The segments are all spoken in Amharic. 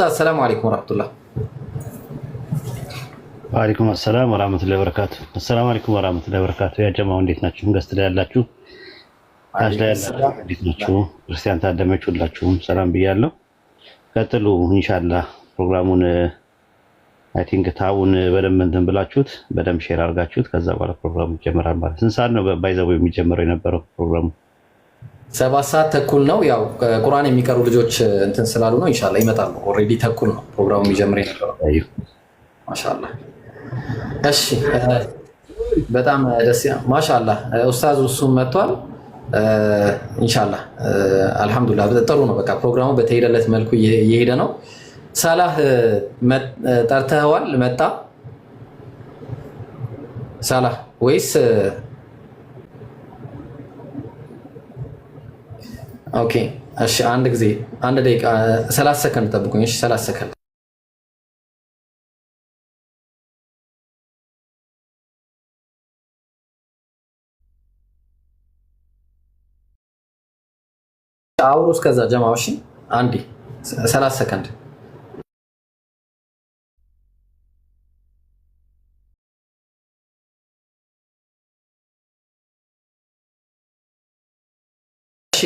ኡስታዝ ሰላም አለይኩም ወራህመቱላህ። ወአለይኩም ሰላም ወራህመቱላሂ ወበረካቱ። ሰላም አለይኩም ወራህመቱላሂ ወበረካቱ። ያ ጀማው እንዴት ናችሁ? ገስት ላይ ያላችሁ ታች ላይ ያላችሁ እንዴት ናችሁ? ክርስቲያን ታደመች ሁላችሁም ሰላም ብያለሁ። ቀጥሉ ኢንሻአላህ። ፕሮግራሙን አይ ቲንክ ታውን በደንብ እንትን ብላችሁት በደንብ ሼር አድርጋችሁት ከዛ በኋላ ፕሮግራሙ ይጀምራል ማለት ነው። ስንት ሰዓት ነው ባይዘው የሚጀምረው የነበረው ፕሮግራሙ? 7 ሰዓት ተኩል ነው። ያው ቁርአን የሚቀሩ ልጆች እንትን ስላሉ ነው ኢንሻአላህ ይመጣሉ። ኦሬዲ ተኩል ነው ፕሮግራሙ የሚጀምር የነበረው። ማሻአላህ። እሺ በጣም ደስ ያ ማሻአላህ። ኡስታዝ እሱም መጥቷል ኢንሻአላህ። አልহামዱሊላህ ጥሩ ነው። በቃ ፕሮግራሙ በተሄደለት መልኩ እየሄደ ነው። ሳላህ ጠርተኸዋል? መጣ ሳላህ ወይስ? ኦኬ እሺ፣ አንድ ጊዜ 1 ደቂቃ 30 ሰከንድ ጠብቁኝ። እሺ 30 ሰከንድ። አውሩ እስከዛ ጀማው። እሺ አንዴ 30 ሰከንድ።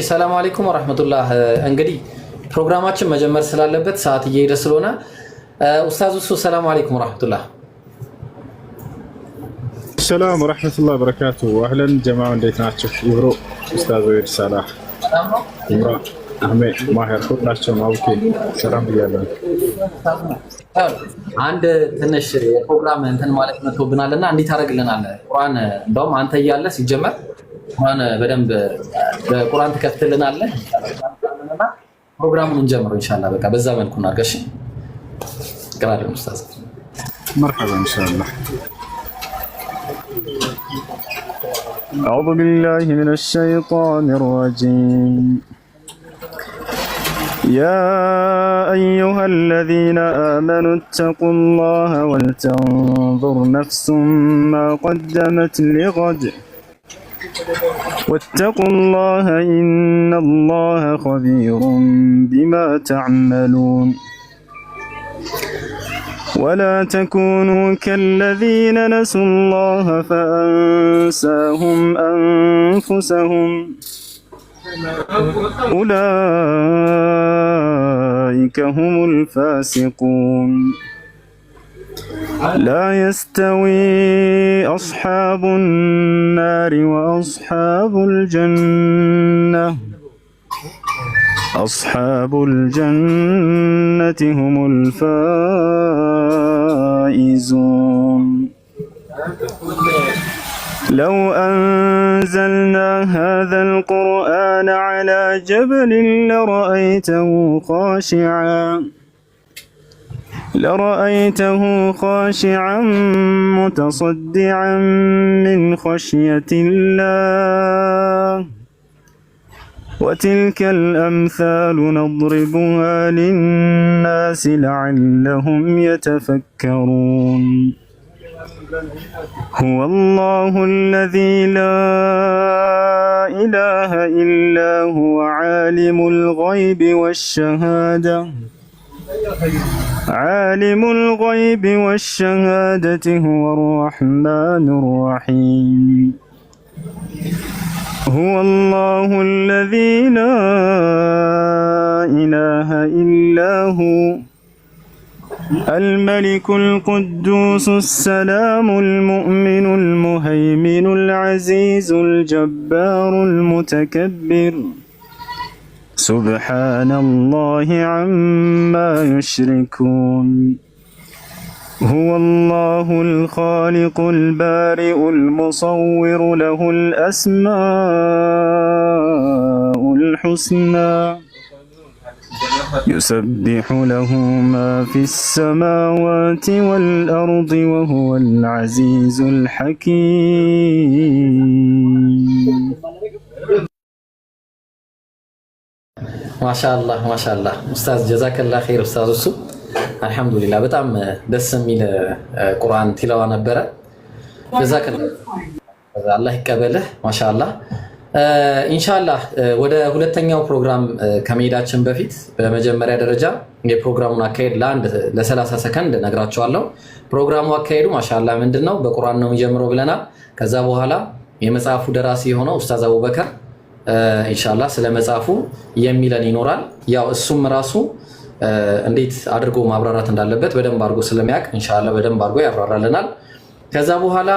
ሰላም አለይኩም ወራህመቱላህ። እንግዲህ ፕሮግራማችን መጀመር ስላለበት ሰዓት እየሄደ ስለሆነ ኡስታዝ እሱ ሰላም አለይኩም ወራህመቱላህ። ሰላም ወራህመቱላህ ወበረካቱ። አህለን ጀማዓ እንዴት ናችሁ? ይብሮ ኡስታዝ ወይድ ሰላህ ይብሮ አህመድ ማህር ሁላችሁም አውቄ ሰላም ብያለሁ። አንድ ትንሽ የፕሮግራም እንትን ማለት መጥቶብናልና እንዴት አደርግልናለህ? ቁርአን እንደውም አንተ እያለ ሲጀመር ቁርአን በደንብ በቁርአን ተከፍተልናለህ እና ፕሮግራሙን እንጀምረው ኢንሻአላህ። በቃ በዛ መልኩ እናርገሽ። ቀራለን ኡስታዝ። مرحبا ان شاء الله. أعوذ بالله من الشيطان الرجيم. يا أيها الذين آمنوا اتقوا الله ولتنظر نفس ما قدمت لغد واتقوا الله إن الله خبير بما تعملون. ولا تكونوا كالذين نسوا الله فأنساهم أنفسهم أولئك هم الفاسقون. لا يستوي أصحاب النار وأصحاب الجنة أصحاب الجنة هم الفائزون. لو أنزلنا هذا القرآن على جبل لرأيته خاشعا متصدعا من خشية الله. وتلك الأمثال نضربها للناس لعلهم يتفكرون. هو الله الذي لا إله إلا هو عالم الغيب والشهادة هو الرحمن الرحيم. هو الله الذي لا إله إلا هو الملك القدوس السلام المؤمن المهيمن العزيز الجبار المتكبر سبحان الله عما يشركون. هو الله الخالق البارئ المصور له الأسماء الحسنى يسبح له ما في السماوات والأرض وهو العزيز الحكيم. ما شاء الله ما شاء الله أستاذ جزاك الله خير أستاذ السو. አልহামዱሊላህ በጣም ደስ የሚል ቁርአን ቲላዋ ነበረ። ጀዛከላህ አላህ ይቀበልህ። ማሻአላህ ኢንሻአላህ ወደ ሁለተኛው ፕሮግራም ከመሄዳችን በፊት በመጀመሪያ ደረጃ የፕሮግራሙን አካሄድ ለ30 ሰከንድ ነግራቸዋለሁ። ፕሮግራሙ አካሄዱ ማሻአላህ ምንድነው በቁርአን ነው የሚጀምረው ብለናል። ከዛ በኋላ የመጽሐፉ ደራሲ የሆነው ኡስታዝ አቡበከር ኢንሻአላህ ስለ መጽሐፉ የሚለን ይኖራል። ያው እሱም ራሱ እንዴት አድርጎ ማብራራት እንዳለበት በደንብ አድርጎ ስለሚያውቅ ኢንሻአላህ በደንብ አድርጎ ያብራራልናል። ከዛ በኋላ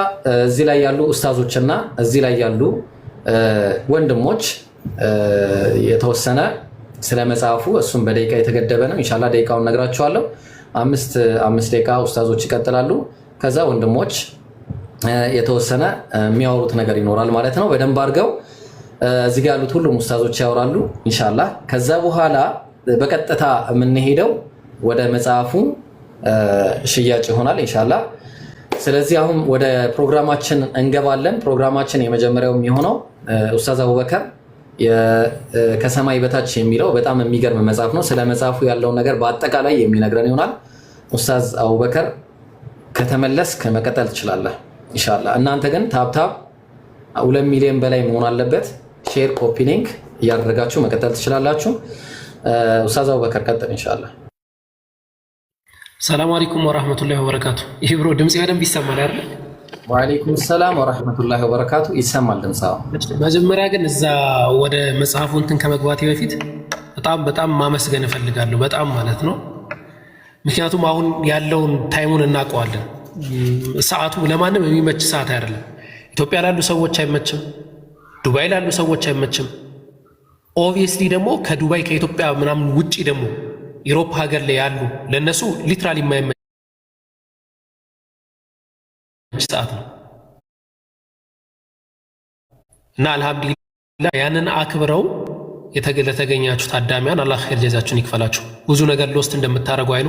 እዚህ ላይ ያሉ ኡስታዞችና እዚህ ላይ ያሉ ወንድሞች የተወሰነ ስለ መጽሐፉ እሱም በደቂቃ የተገደበ ነው። ኢንሻአላህ ደቂቃውን ነግራቸዋለሁ። አምስት ደቂቃ ኡስታዞች ይቀጥላሉ። ከዛ ወንድሞች የተወሰነ የሚያወሩት ነገር ይኖራል ማለት ነው። በደንብ አድርገው እዚህ ጋር ያሉት ሁሉም ኡስታዞች ያወራሉ ኢንሻአላህ። ከዛ በኋላ በቀጥታ የምንሄደው ወደ መጽሐፉ ሽያጭ ይሆናል ኢንሻአላህ። ስለዚህ አሁን ወደ ፕሮግራማችን እንገባለን። ፕሮግራማችን የመጀመሪያው የሚሆነው ኡስታዝ አቡበከር ከሰማይ በታች የሚለው በጣም የሚገርም መጽሐፍ ነው። ስለ መጽሐፉ ያለውን ነገር በአጠቃላይ የሚነግረን ይሆናል። ኡስታዝ አቡበከር ከተመለስክ መቀጠል ትችላለህ ኢንሻአላህ። እናንተ ግን ታብታብ 2 ሚሊዮን በላይ መሆን አለበት። ሼር፣ ኮፒ ሊንክ እያደረጋችሁ መቀጠል ትችላላችሁ። ኡስታዝ አቡበከር ቀጥል ኢንሻአላህ። ሰላም አለይኩም ወራህመቱላሂ ወበረካቱ። ይሄ ብሮ ድምጽ በደንብ ይሰማል አይደል? ወአለይኩም ሰላም ወራህመቱላሂ ወበረካቱ። ይሰማል ድምጻው። መጀመሪያ ግን እዛ ወደ መጽሐፉ እንትን ከመግባቴ በፊት በጣም ማመስገን እፈልጋለሁ። በጣም ማለት ነው። ምክንያቱም አሁን ያለውን ታይሙን እናውቀዋለን። ሰዓቱ ለማንም የሚመች ሰዓት አይደለም። ኢትዮጵያ ላሉ ሰዎች አይመችም፣ ዱባይ ላሉ ሰዎች አይመችም። ኦብቪየስሊ ደግሞ ከዱባይ ከኢትዮጵያ ምናምን ውጪ ደግሞ ዩሮፕ ሀገር ላይ ያሉ ለነሱ ሊትራሊ የማይመች ሰዓት ነው እና አልሐምዱሊላህ ያንን አክብረው ለተገኛችሁ ታዳሚያን አላህ ኸይር ጀዛችሁን ይክፈላችሁ። ብዙ ነገር ሎስት እንደምታደርጉ አይኑ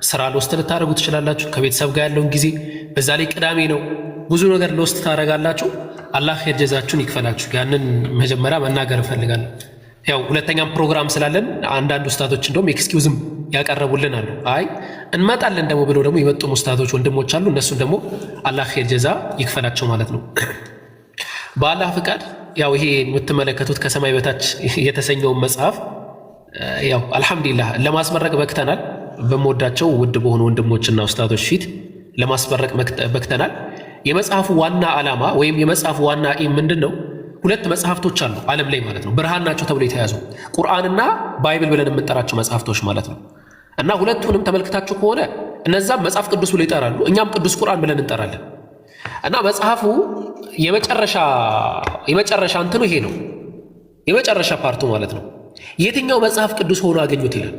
ስራ ሎስት ልታደርጉ ትችላላችሁ። ከቤተሰብ ጋር ያለውን ጊዜ በዛ ላይ ቅዳሜ ነው፣ ብዙ ነገር ሎስት ታደርጋላችሁ። አላህ ኸይር ጀዛችሁን ይክፈላችሁ። ያንን መጀመሪያ መናገር እፈልጋለሁ። ያው ሁለተኛም ፕሮግራም ስላለን አንዳንድ ኡስታዞች እንደውም ኤክስኪውዝም ያቀረቡልን አሉ። አይ እንመጣለን ደግሞ ብለው ደግሞ የመጡ ኡስታዞች ወንድሞች አሉ። እነሱን ደግሞ አላህ ኸይር ጀዛ ይክፈላቸው ማለት ነው። በአላህ ፍቃድ ያው ይሄ የምትመለከቱት ከሰማይ በታች የተሰኘውን መጽሐፍ ያው አልሐምዱሊላህ ለማስመረቅ በክተናል። በመወዳቸው ውድ በሆኑ ወንድሞችና ኡስታዞች ፊት ለማስመረቅ በክተናል። የመጽሐፉ ዋና ዓላማ ወይም የመጽሐፉ ዋና ኤም ምንድን ነው? ሁለት መጽሐፍቶች አሉ ዓለም ላይ ማለት ነው፣ ብርሃን ናቸው ተብሎ የተያዙ ቁርአንና ባይብል ብለን የምንጠራቸው መጽሐፍቶች ማለት ነው። እና ሁለቱንም ተመልክታችሁ ከሆነ እነዛም መጽሐፍ ቅዱስ ብሎ ይጠራሉ፣ እኛም ቅዱስ ቁርአን ብለን እንጠራለን። እና መጽሐፉ የመጨረሻ እንትኑ ይሄ ነው፣ የመጨረሻ ፓርቱ ማለት ነው። የትኛው መጽሐፍ ቅዱስ ሆኖ አገኙት ይላል።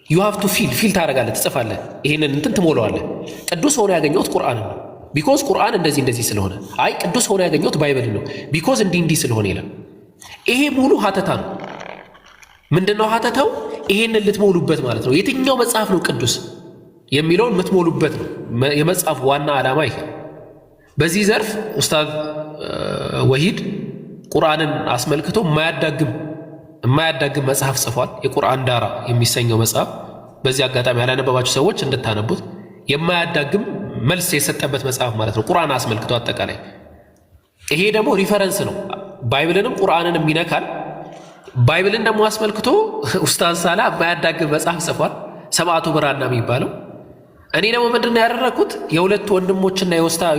ዩ ሃቭ ቱ ፊል ታደርጋለህ፣ ትጽፋለህ፣ ይሄንን እንትን ትሞላዋለህ። ቅዱስ ሆኖ ያገኘሁት ቁርአን ነው ቢኮዝ ቁርአን እንደዚህ ስለሆነ፣ አይ ቅዱስ ሆኖ ያገኘሁት ባይብል ነው ቢኮዝ እንዲህ ስለሆነ ይላል። ይሄ ሙሉ ሀተታ ነው። ምንድነው ሀተታው? ይሄንን ልትሞሉበት ማለት ነው። የትኛው መጽሐፍ ነው ቅዱስ የሚለውን የምትሞሉበት ነው የመጽሐፍ ዋና ዓላማ ይሄ። በዚህ ዘርፍ ኡስታዝ ወሂድ ቁርአንን አስመልክቶ የማያዳግም መጽሐፍ ጽፏል። የቁርአን ዳራ የሚሰኘው መጽሐፍ በዚህ አጋጣሚ ያላነበባችሁ ሰዎች እንድታነቡት፣ የማያዳግም መልስ የሰጠበት መጽሐፍ ማለት ነው ቁርአን አስመልክቶ አጠቃላይ። ይሄ ደግሞ ሪፈረንስ ነው፣ ባይብልንም ቁርአንንም ይነካል። ባይብልን ደግሞ አስመልክቶ ኡስታዝ ሳላ የማያዳግም መጽሐፍ ጽፏል፣ ሰማዕቱ ብራና የሚባለው። እኔ ደግሞ ምንድነው ያደረኩት? የሁለቱ ወንድሞችና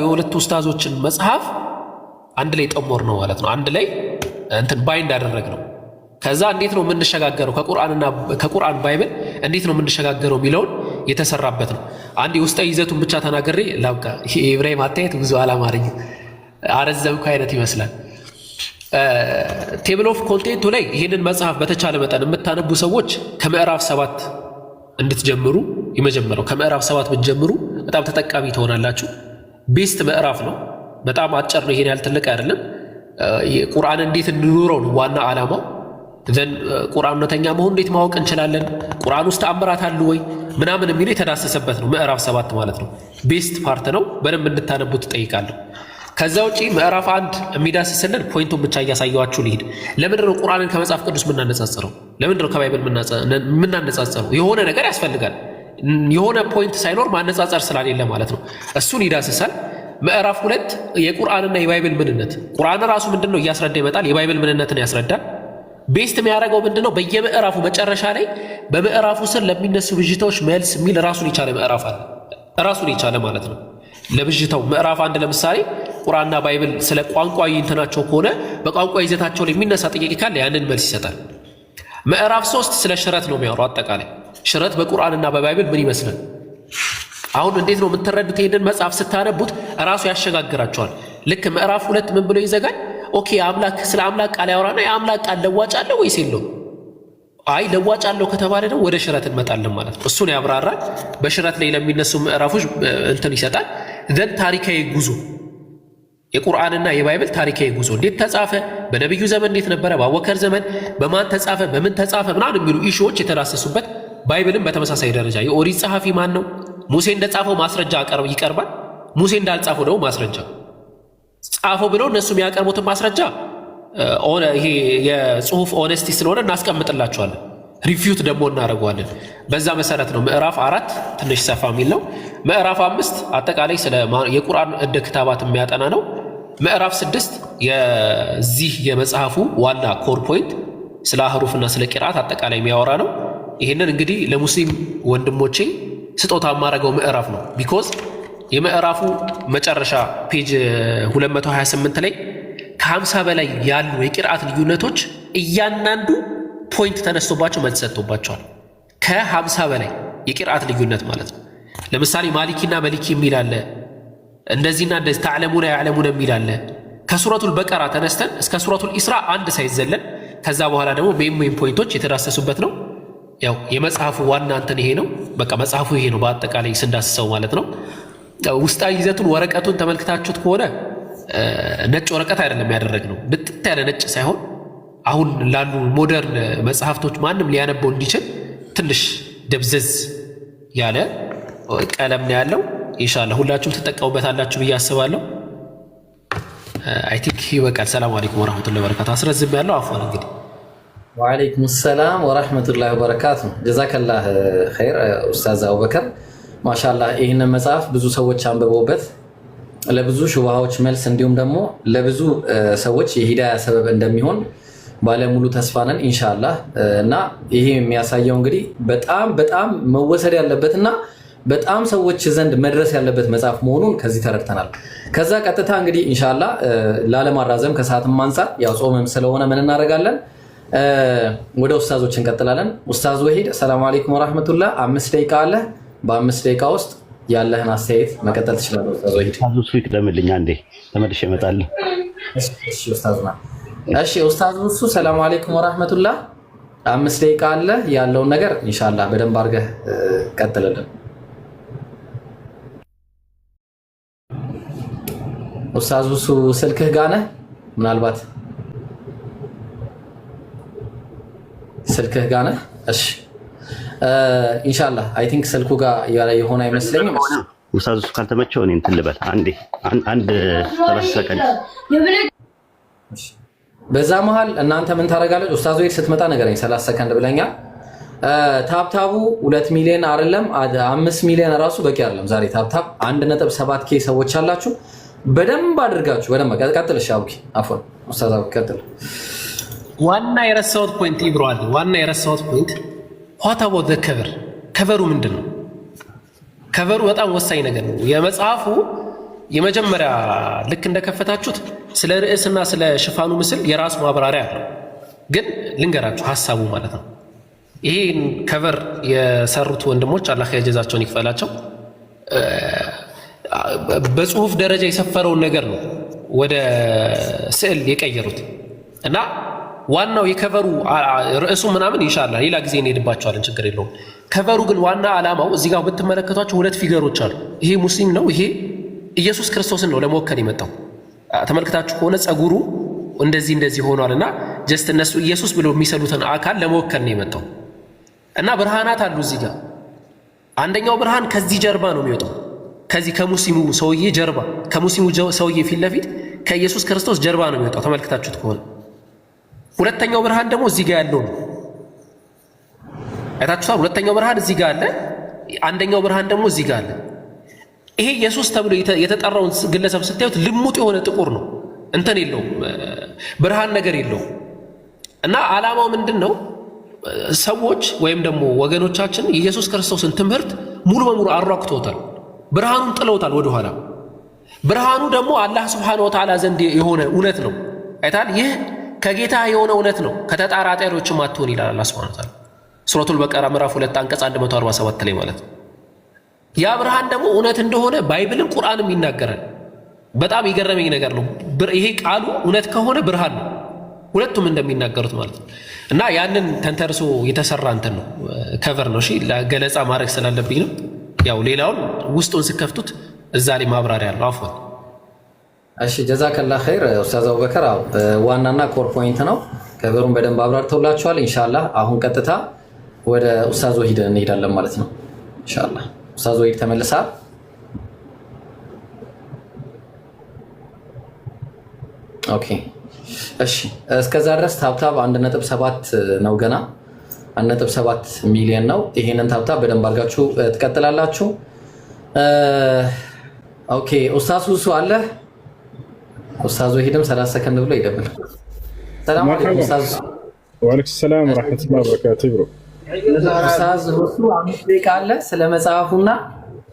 የሁለቱ ኡስታዞችን መጽሐፍ አንድ ላይ ጠሞር ነው ማለት ነው። አንድ ላይ እንትን ባይንድ አደረግ ነው። ከዛ እንዴት ነው የምንሸጋገረው ከቁርአን ባይብል እንዴት ነው የምንሸጋገረው የሚለውን የተሰራበት ነው። አንድ የውስጣዊ ይዘቱን ብቻ ተናገሬ ላብቃ። ኢብራሂም አታየት ብዙ አላማረኝም፣ አረዘምኩ አይነት ይመስላል። ቴብል ኦፍ ኮንቴንቱ ላይ ይህንን መጽሐፍ በተቻለ መጠን የምታነቡ ሰዎች ከምዕራፍ 7 እንድትጀምሩ የመጀመሪያው ከምዕራፍ 7 ብትጀምሩ በጣም ተጠቃሚ ትሆናላችሁ። ቤስት ምዕራፍ ነው። በጣም አጭር ነው። ይሄን ያህል ትልቅ አይደለም። ቁርአን እንዴት እንኑረው ነው ዋና ዓላማው። ዘን ቁርአን እውነተኛ መሆኑን እንዴት ማወቅ እንችላለን? ቁርአን ውስጥ ተአምራት አሉ ወይ ምናምን የሚለው የተዳሰሰበት ነው ምዕራፍ 7 ማለት ነው። ቤስት ፓርት ነው። በደንብ እንድታነቡት እጠይቃለሁ። ከዛ ውጪ ምዕራፍ 1 የሚዳስስልን ፖይንቱን ብቻ እያሳየዋችሁ ልሂድ። ለምንድን ነው ቁርአንን ከመጽሐፍ ቅዱስ የምናነጻጽረው? ለምንድን ነው ከባይብል የምናነጻጽረው? የሆነ ነገር ያስፈልጋል። የሆነ ፖይንት ሳይኖር ማነጻጸር ስላሌለ ማለት ነው። እሱን ይዳስሳል። ምዕራፍ 2 የቁርአንና የባይብል ምንነት። ቁርአን ራሱ ምንድነው እያስረዳ ይመጣል። የባይብል ምንነትን ያስረዳል። ቤስት የሚያደርገው ምንድነው? በየምዕራፉ መጨረሻ ላይ በምዕራፉ ስር ለሚነሱ ብዥታዎች መልስ የሚል ራሱን የቻለ ምዕራፍ አለ። ራሱን የቻለ ማለት ነው ለብዥታው። ምዕራፍ 1 ለምሳሌ ቁርአንና ባይብል ስለ ቋንቋዊ እንትናቸው ከሆነ በቋንቋ ይዘታቸው ላይ የሚነሳ ጥያቄ ካለ ያንን መልስ ይሰጣል። ምዕራፍ 3 ስለ ሽረት ነው የሚያወራው። አጠቃላይ ሽረት በቁርአንና በባይብል ምን ይመስላል? አሁን እንዴት ነው የምትረዱት? ይሄንን መጽሐፍ ስታነቡት ራሱ ያሸጋግራቸዋል። ልክ ምዕራፍ 2 ምን ብሎ ይዘጋል? ኦኬ አምላክ ስለ አምላክ ቃል ያወራና የአምላክ ቃል ለዋጭ አለ ወይስ የለውም? አይ ለዋጭ አለው ከተባለ ደግሞ ወደ ሽረት እንመጣለን ማለት ነው። እሱን ያብራራል። በሽረት ላይ ለሚነሱ ምዕራፎች እንትን ይሰጣል። ዘንድ ታሪካዊ ጉዞ የቁርአንና የባይብል ታሪካዊ ጉዞ እንዴት ተጻፈ፣ በነቢዩ ዘመን እንዴት ነበረ፣ በአቡበከር ዘመን በማን ተጻፈ፣ በምን ተጻፈ ምናምን የሚሉ ኢሹዎች የተዳሰሱበት። ባይብልም በተመሳሳይ ደረጃ የኦሪት ጸሐፊ ማን ነው? ሙሴ እንደጻፈው ማስረጃ ይቀርባል። ሙሴ እንዳልጻፈው ደግሞ ማስረጃ ጻፈው ብለው እነሱ የሚያቀርቡትን ማስረጃ ይሄ የጽሁፍ ኦነስቲ ስለሆነ እናስቀምጥላቸዋለን። ሪፊዩት ደግሞ እናደርገዋለን። በዛ መሰረት ነው። ምዕራፍ 4 ትንሽ ሰፋ የሚል ነው። ምዕራፍ 5 አጠቃላይ ስለ የቁርአን እንደ ክታባት የሚያጠና ነው። ምዕራፍ 6 የዚህ የመጽሐፉ ዋና ኮር ፖይንት ስለ አህሩፍና ስለ ቂርአት አጠቃላይ የሚያወራ ነው። ይህንን እንግዲህ ለሙስሊም ወንድሞቼ ስጦታ የማደርገው ምዕራፍ ነው። ቢኮዝ የምዕራፉ መጨረሻ ፔጅ 228 ላይ ከ50 በላይ ያሉ የቂርአት ልዩነቶች እያንዳንዱ ፖይንት ተነስቶባቸው መልስ ሰጥቶባቸዋል። ከ50 በላይ የቂርአት ልዩነት ማለት ነው። ለምሳሌ ማሊኪና መሊኪ የሚል አለ። እንደዚህና እንደዚህ ተዕለሙና ያዕለሙና የሚል አለ። ከሱረቱል በቀራ ተነስተን እስከ ሱረቱል ኢስራ አንድ ሳይዘለን ከዛ በኋላ ደግሞ ሜን ፖይንቶች የተዳሰሱበት ነው። ያው የመጽሐፉ ዋና እንትን ይሄ ነው። በቃ መጽሐፉ ይሄ ነው በአጠቃላይ ስንዳስሰው ማለት ነው። ውስጣዊ ይዘቱን ወረቀቱን ተመልክታችሁት ከሆነ ነጭ ወረቀት አይደለም ያደረግነው። ንጥት ያለ ነጭ ሳይሆን አሁን ላሉ ሞደርን መጽሐፍቶች ማንም ሊያነበው እንዲችል ትንሽ ደብዘዝ ያለ ቀለም ነው ያለው። ኢንሻአላህ ሁላችሁም ትጠቀሙበታላችሁ ብዬ አስባለሁ። አይ ቲንክ ይበቃል። ሰላም አለይኩም ወራህመቱላሂ ወበረካቱ። አስረዝም ያለው አፍዋን እንግዲህ ወአለይኩም ሰላም ወራህመቱላሂ ወበረካቱ። ጀዛከላህ ኸይር ኡስታዝ አቡበከር ማሻአላህ። ይህንን መጽሐፍ ብዙ ሰዎች አንብበውበት ለብዙ ሹብሃዎች መልስ እንዲሁም ደግሞ ለብዙ ሰዎች የሂዳያ ሰበብ እንደሚሆን ባለሙሉ ተስፋ ነን ኢንሻአላህ። እና ይሄ የሚያሳየው እንግዲህ በጣም መወሰድ ያለበትና በጣም ሰዎች ዘንድ መድረስ ያለበት መጽሐፍ መሆኑን ከዚህ ተረድተናል። ከዛ ቀጥታ እንግዲህ ኢንሻአላህ ላለማራዘም ከሰዓትም አንፃር ያው ጾምም ስለሆነ ምን እናደርጋለን ወደ ኡስታዞች እንቀጥላለን። ኡስታዝ ወሂድ ሰላም አለይኩም ወራህመቱላህ። 5 ደቂቃ አለ። በ5 ደቂቃ ውስጥ ያለህን አስተያየት መቀጠል ትችላለህ ኡስታዝ ወሂድ። እሱ ይቅደምልኝ አንዴ ተመልሼ እመጣለሁ። እሺ ኡስታዝና እሺ ኡስታዝ እሱ ሰላም አለይኩም ወራህመቱላህ። 5 ደቂቃ አለ። ያለውን ነገር ኢንሻአላህ በደንብ አድርገህ ቀጥልልን ኡስታዝ እሱ። ስልክህ ጋር ነህ? ምናልባት ስልክህ ጋር ነህ? እሺ ኢንሻአላህ አይ ቲንክ ስልኩ ጋር የሆነ አይመስለኝም። ኡስታዝ እሱ ካልተመቸው እኔ እንትን ልበል አንድ 30 ሰከንድ። በዛ መሃል እናንተ ምን ታደርጋለች? ኡስታዝ ወይስ ስትመጣ ነገረኝ። 30 ሰከንድ ብለኛል። ታብታቡ 2 ሚሊዮን አይደለም 5 ሚሊዮን ራሱ በቂ አይደለም። ዛሬ ታብታብ 1.7 ኬ ሰዎች አላችሁ። በደንብ አድርጋችሁ በደንብ ቀጥል። እሺ አቡኪ አፎን ኡስታዝ አቡኪ ቀጥል። ዋና የረሳሁት ፖይንት ይብራል። ዋና የረሳሁት ፖይንት what about the cover? ከቨሩ ምንድን ነው? ከቨሩ በጣም ወሳኝ ነገር ነው። የመጽሐፉ የመጀመሪያ ልክ እንደከፈታችሁት ስለ ርዕስና ስለ ሽፋኑ ምስል የራሱ ማብራሪያ አለው። ግን ልንገራችሁ ሐሳቡ ማለት ነው። ይሄን ከቨር የሰሩት ወንድሞች አላህ ያጀዛቸውን ይክፈላቸው በጽሁፍ ደረጃ የሰፈረውን ነገር ነው ወደ ስዕል የቀየሩት እና ዋናው የከቨሩ ርዕሱ ምናምን ኢንሻአላህ ሌላ ጊዜ እንሄድባቸዋለን፣ ችግር የለውም። ከቨሩ ግን ዋና ዓላማው እዚህ ጋር ብትመለከቷቸው 2 ፊገሮች አሉ። ይሄ ሙስሊም ነው፣ ይሄ ኢየሱስ ክርስቶስን ነው ለመወከል የመጣው። ተመልክታችሁ ከሆነ ጸጉሩ እንደዚህ ሆኗልና ጀስት እነሱ ኢየሱስ ብለው የሚሰሉትን አካል ለመወከል ነው የመጣው እና ብርሃናት አሉ እዚህ ጋር። አንደኛው ብርሃን ከዚህ ጀርባ ነው የሚወጣው፣ ከዚህ ከሙስሊሙ ሰውዬ ጀርባ፣ ከሙስሊሙ ሰውዬ ፊት ለፊት ከኢየሱስ ክርስቶስ ጀርባ ነው የሚወጣው ተመልክታችሁት ከሆነ። ሁለተኛው ብርሃን ደግሞ እዚህ ጋር ያለው ነው። አይታችሁታል? ሁለተኛው ብርሃን እዚህ ጋር አለ፣ አንደኛው ብርሃን ደግሞ እዚህ ጋር አለ። ይሄ ኢየሱስ ተብሎ የተጠራውን ግለሰብ ስታዩት ልሙጥ የሆነ ጥቁር ነው፣ እንትን የለውም፣ ብርሃን ነገር የለውም። እና ዓላማው ምንድን ነው? ሰዎች ወይም ደግሞ ወገኖቻችን የኢየሱስ ክርስቶስን ትምህርት ሙሉ በሙሉ አሯክተውታል፣ ብርሃኑን ጥለውታል ወደኋላ። ብርሃኑ ደግሞ አላህ ስብሓነሁ ወተዓላ ዘንድ የሆነ እውነት ነው። አይታል። ይህ ከጌታ የሆነ እውነት ነው፣ ከተጠራጣሪዎችም አትሆን ይላል አላህ ስብሓነሁ ወተዓላ ሱረቱል በቀራ ምዕራፍ 2 አንቀጽ 147 ላይ ማለት ነው። ያ ብርሃን ደግሞ እውነት እንደሆነ ባይብልም ቁርአንም ይናገራል። በጣም የገረመኝ ነገር ነው። ይሄ ቃሉ እውነት ከሆነ ብርሃን ነው፣ ሁለቱም እንደሚናገሩት ማለት ነው። እና ያንን ተንተርሶ የተሰራ እንትን ነው፣ ከቨር ነው። እሺ ለገለጻ ማድረግ ስላለብኝ ነው። ያው ሌላውን ውስጡን ስከፍቱት እዛ ላይ ማብራሪያ አለው። አፍወን እሺ፣ ጀዛከላህ ኸይር ኡስታዝ አቡበከር። ዋናና ኮር ፖይንት ነው። ከቨሩን በደንብ አብራርተውላችኋል። ኢንሻአላህ አሁን ቀጥታ ወደ ኡስታዝ ወሂድ እንሄዳለን ማለት ነው። ኢንሻአላህ ኡስታዝ ወሂድ ተመልሳል። ኦኬ እሺ፣ እስከዛ ድረስ ታብታብ 1.7 ነው፣ ገና 1.7 ሚሊዮን ነው። ይሄንን ታብታብ በደንብ አድርጋችሁ ትቀጥላላችሁ። ኦኬ ኡስታዝ ሁሱ አለ። ኡስታዝ ወሂድም 30 ሰከንድ ብሎ ይደብል። ሰላም አለይኩም ኡስታዝ። ወአለይኩም ሰላም ወራህመቱላሂ ወበረካቱሁ። ብሮ ኡስታዝ ሁሱ 5 ደቂቃ አለ። ስለ መጽሐፉና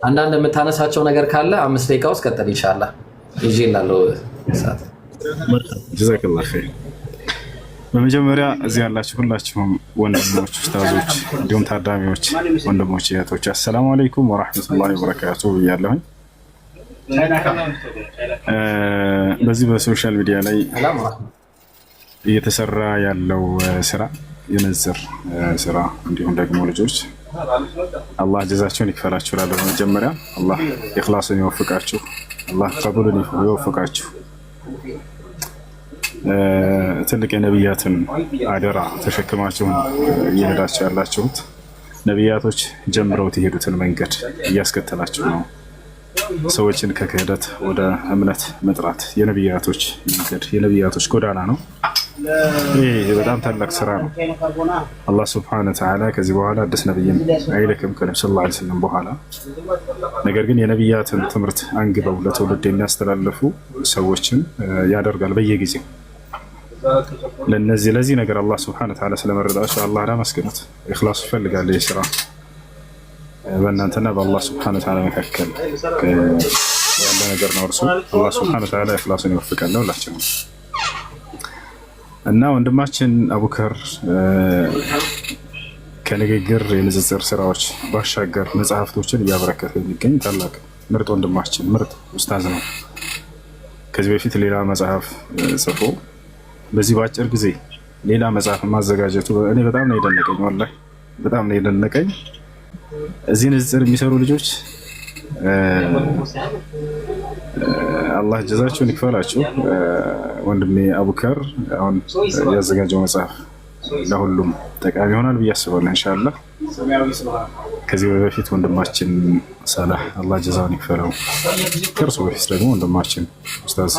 አንዳንድ የምታነሳቸው ነገር ካለ 5 ደቂቃ ውስጥ ቀጥል ኢንሻአላህ። ይዤ እላለሁ ሰዓት። ጀዛከላህ ኸይር። በመጀመሪያ እዚህ ያላችሁ ሁላችሁም ወንድሞች፣ ኡስታዞች እንዲሁም ታዳሚዎች ወንድሞች፣ እህቶች አሰላሙ አለይኩም ወራህመቱላሂ ወበረካቱሁ ብያለሁኝ። በዚህ በሶሻል ሚዲያ ላይ እየተሰራ ያለው ስራ የነዝር ስራ እንዲሁም ደግሞ ልጆች አላህ ጀዛቸውን ይክፈላችሁ እላለሁ። በመጀመሪያ አላህ ኢኽላስን ይወፍቃችሁ፣ አላህ ቀቡልን ይወፍቃችሁ። ትልቅ የነቢያትን አደራ ተሸክማችሁ እየሄዳችሁ ያላችሁት ነቢያቶች ጀምረውት የሄዱትን መንገድ እያስከተላችሁ ነው። ሰዎችን ከክህደት ወደ እምነት መጥራት የነቢያቶች መንገድ የነቢያቶች ጎዳና ነው። ይህ በጣም ታላቅ ስራ ነው። አላህ ስብሐነሁ ወተዓላ ከዚህ በኋላ አዲስ ነቢይን አይልክም ከነብዩ ሰለላሁ ዐለይሂ ወሰለም በኋላ። ነገር ግን የነቢያትን ትምህርት አንግበው ለትውልድ የሚያስተላልፉ ሰዎችን ያደርጋል በየጊዜው። ለዚህ ነገር አላህ ስብሐነሁ ወተዓላ ስለመረጣቸው አላህ አመስግኑት። ኢኽላስ ይፈልጋል ይህ ስራ በእናንተና በአላህ ስብሐነሁ ወተዓላ መካከል ያለ ነገር ነው። እርሱ አላህ ስብሐነሁ ወተዓላ ኢኽላስን ይወፍቃል ለሁላችንም። እና ወንድማችን አቡከር ከንግግር የንጽጽር ስራዎች ባሻገር መጽሐፍቶችን እያበረከተ የሚገኝ ታላቅ ምርጥ ወንድማችን ምርጥ ኡስታዝ ነው። ከዚህ በፊት ሌላ መጽሐፍ ጽፎ በዚህ በአጭር ጊዜ ሌላ መጽሐፍ ማዘጋጀቱ እኔ በጣም ነው የደነቀኝ። ወላሂ በጣም ነው የደነቀኝ። እዚህ ንጽጽር የሚሰሩ ልጆች አላህ ጀዛቸውን ይክፈላችሁ። ወንድሜ አቡከር አሁን ያዘጋጀው መጽሐፍ ለሁሉም ጠቃሚ ይሆናል ብዬ አስባለሁ ኢንሻአላህ። ከዚህ በፊት ወንድማችን ሳላህ አላህ ጀዛውን ይክፈለው፣ ከእርሱ በፊት ደግሞ ወንድማችን ኡስታዝ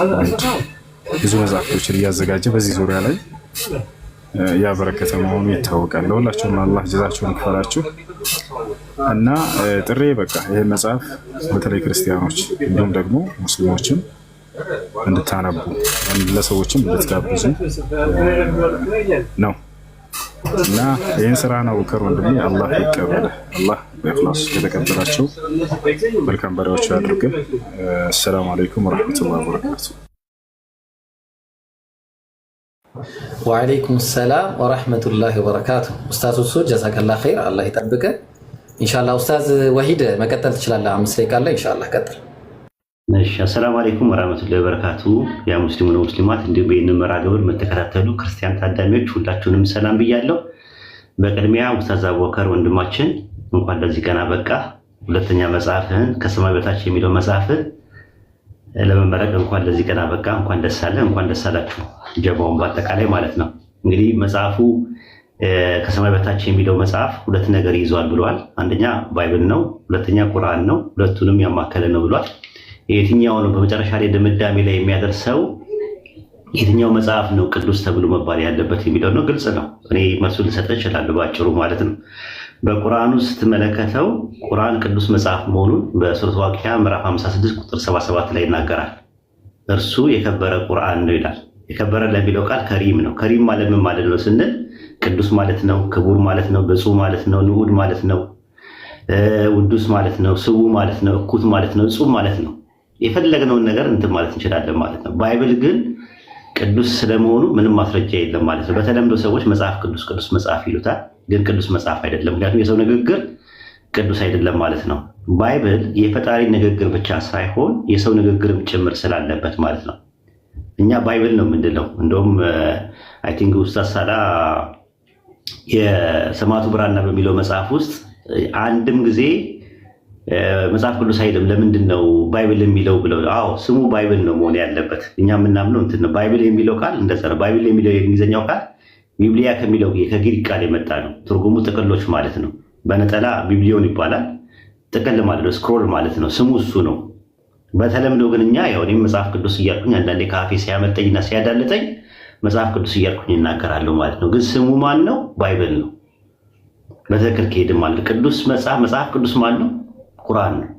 ብዙ መጽሐፍቶችን እያዘጋጀ በዚህ ዙሪያ ላይ ያበረከተ መሆኑ ይታወቃል። ለሁላችሁም አላህ ጀዛቸውን ይክፈላችሁ እና ጥሬ በቃ ይህን መጽሐፍ በተለይ ክርስቲያኖች እንዲሁም ደግሞ ሙስሊሞችም እንድታነቡ ለሰዎችም እንድትጋብዙ ነው እና ይህን ስራ ነው አቡከር ወንድሜ አላህ ይቀበለ። አላህ በኢኽላስ የተቀበላቸው መልካም ባሪያዎች ያድርግህ። አሰላሙ አለይኩም ወረሕመቱላሂ ወበረካቱ። ወአለይኩም ሰላም ወራህመቱላሂ ወበረካቱ። ኡስታዝ ሁሱ ጀዛከላህ ኸይር፣ አላህ ይጠብቅህ ኢንሻአላህ። ኡስታዝ ወሂድ መቀጠል ትችላለህ። 5 ደቂቃ አለ ኢንሻአላህ ቀጥል። እሺ አሰላሙ አለይኩም ወራህመቱላሂ ወበረካቱ። ያ ሙስሊሙና ሙስሊማት እንዲሁም ይህንን መርሃ ግብር የምትከታተሉ ክርስቲያን ታዳሚዎች ሁላችሁንም ሰላም ብያለሁ። በቅድሚያ ኡስታዝ አቡበከር ወንድማችን እንኳን ለዚህ ቀን አበቃ። ሁለተኛ መጽሐፍህን ከሰማይ በታች የሚለው መጽሐፍህ ለመመረቅ እንኳን ለዚህ ቀን አበቃ። እንኳን ደስ አለ፣ እንኳን ደስ አላችሁ ጀማውን በአጠቃላይ ማለት ነው። እንግዲህ መጽሐፉ ከሰማይ በታች የሚለው መጽሐፍ ሁለት ነገር ይዟል ብሏል። አንደኛ ባይብል ነው፣ ሁለተኛ ቁርአን ነው። ሁለቱንም ያማከለ ነው ብሏል። የትኛው ነው በመጨረሻ ላይ ድምዳሜ ላይ የሚያደርሰው የትኛው መጽሐፍ ነው ቅዱስ ተብሎ መባል ያለበት የሚለው ነው። ግልጽ ነው። እኔ መልሱ ልሰጥ እችላለሁ ባጭሩ ማለት ነው። በቁርአን ውስጥ ስትመለከተው ቁርአን ቅዱስ መጽሐፍ መሆኑን በሱረቱ ዋቂዓ ምዕራፍ 56 ቁጥር 77 ላይ ይናገራል። እርሱ የከበረ ቁርአን ነው ይላል። የከበረ ለሚለው ቃል ከሪም ነው። ከሪም ማለት ምን ማለት ነው ስንል ቅዱስ ማለት ነው፣ ክቡር ማለት ነው፣ ብፁዕ ማለት ነው፣ ንዑድ ማለት ነው፣ ውዱስ ማለት ነው፣ ስቡ ማለት ነው፣ እኩት ማለት ነው፣ እጹብ ማለት ነው። የፈለግነውን ነገር እንትን ማለት እንችላለን ማለት ነው። ባይብል ግን ቅዱስ ስለመሆኑ ምንም ማስረጃ የለም ማለት ነው። በተለምዶ ሰዎች መጽሐፍ ቅዱስ መጽሐፍ ይሉታል፣ ግን ቅዱስ መጽሐፍ አይደለም። ምክንያቱም የሰው ንግግር ቅዱስ አይደለም ማለት ነው። ባይብል የፈጣሪ ንግግር ብቻ ሳይሆን የሰው ንግግርም ጭምር ስላለበት ማለት ነው። እኛ ባይብል ነው የምንለው። እንደውም አይ ቲንክ ኡስታዝ ሳላ የሰማዕቱ ብራና በሚለው መጽሐፍ ውስጥ አንድም ጊዜ መጽሐፍ ቅዱስ አይደለም ለምንድን ነው ባይብል የሚለው ብለው፣ አዎ ስሙ ባይብል ነው መሆን ያለበት። እኛ የምናምነው እንትን ነው። ባይብል የሚለው ቃል እንደዛ ነው። ባይብል የሚለው የእንግሊዝኛው ቃል ቢብሊያ ከሚለው ከግሪክ ቃል የመጣ ነው። ትርጉሙ ጥቅሎች ማለት ነው። በነጠላ ቢብሊዮን ይባላል። ጥቅል ማለት ነው፣ ስክሮል ማለት ነው። ስሙ እሱ ነው። በተለምዶ ግን እኛ ያው እኔም መጽሐፍ ቅዱስ እያልኩኝ አንዳንዴ ካፌ ሲያመልጠኝና ሲያዳልጠኝ መጽሐፍ ቅዱስ እያልኩኝ እናገራለሁ ማለት ነው። ግን ስሙ ማን ነው? ባይብል ነው። በትክክል ከሄድን ማለት ቅዱስ መጽሐፍ ቅዱስ ማን ነው? ቁርአን ነው።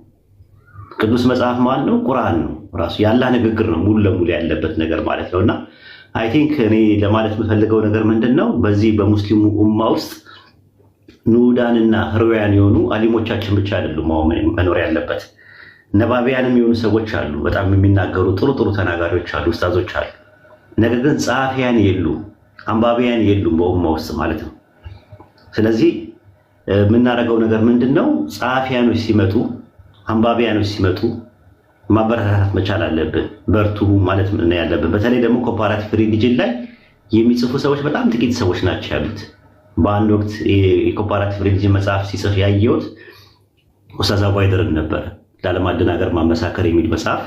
ቅዱስ መጽሐፍ ማን ነው? ቁርአን ነው። ራሱ የአላህ ንግግር ነው ሙሉ ለሙሉ ያለበት ነገር ማለት ነው። እና አይ ቲንክ እኔ ለማለት የምፈልገው ነገር ምንድን ነው፣ በዚህ በሙስሊሙ ኡማ ውስጥ ንዑዳንና ህሩያን የሆኑ አሊሞቻችን ብቻ አይደሉም መኖር ያለበት። ነባቢያንም የሆኑ ሰዎች አሉ፣ በጣም የሚናገሩ ጥሩ ተናጋሪዎች አሉ፣ ኡስታዞች አሉ። ነገር ግን ጸሐፊያን የሉም፣ አንባቢያን የሉም በኡማ ውስጥ ማለት ነው። ስለዚህ የምናደርገው ነገር ምንድን ነው? ጸሐፊያኖች ሲመጡ፣ አንባቢያኖች ሲመጡ ማበረታታት መቻል አለብን። በርቱ ማለት ምን ያለብን። በተለይ ደግሞ ኮምፓራቲቭ ሪሊጅን ላይ የሚጽፉ ሰዎች በጣም ጥቂት ሰዎች ናቸው ያሉት። በአንድ ወቅት የኮምፓራቲቭ ሪሊጅን መጽሐፍ ሲጽፍ ያየሁት ኡስታዝ አቡይድርን ነበረ። ላለማደናገር ማመሳከር የሚል መጽሐፍ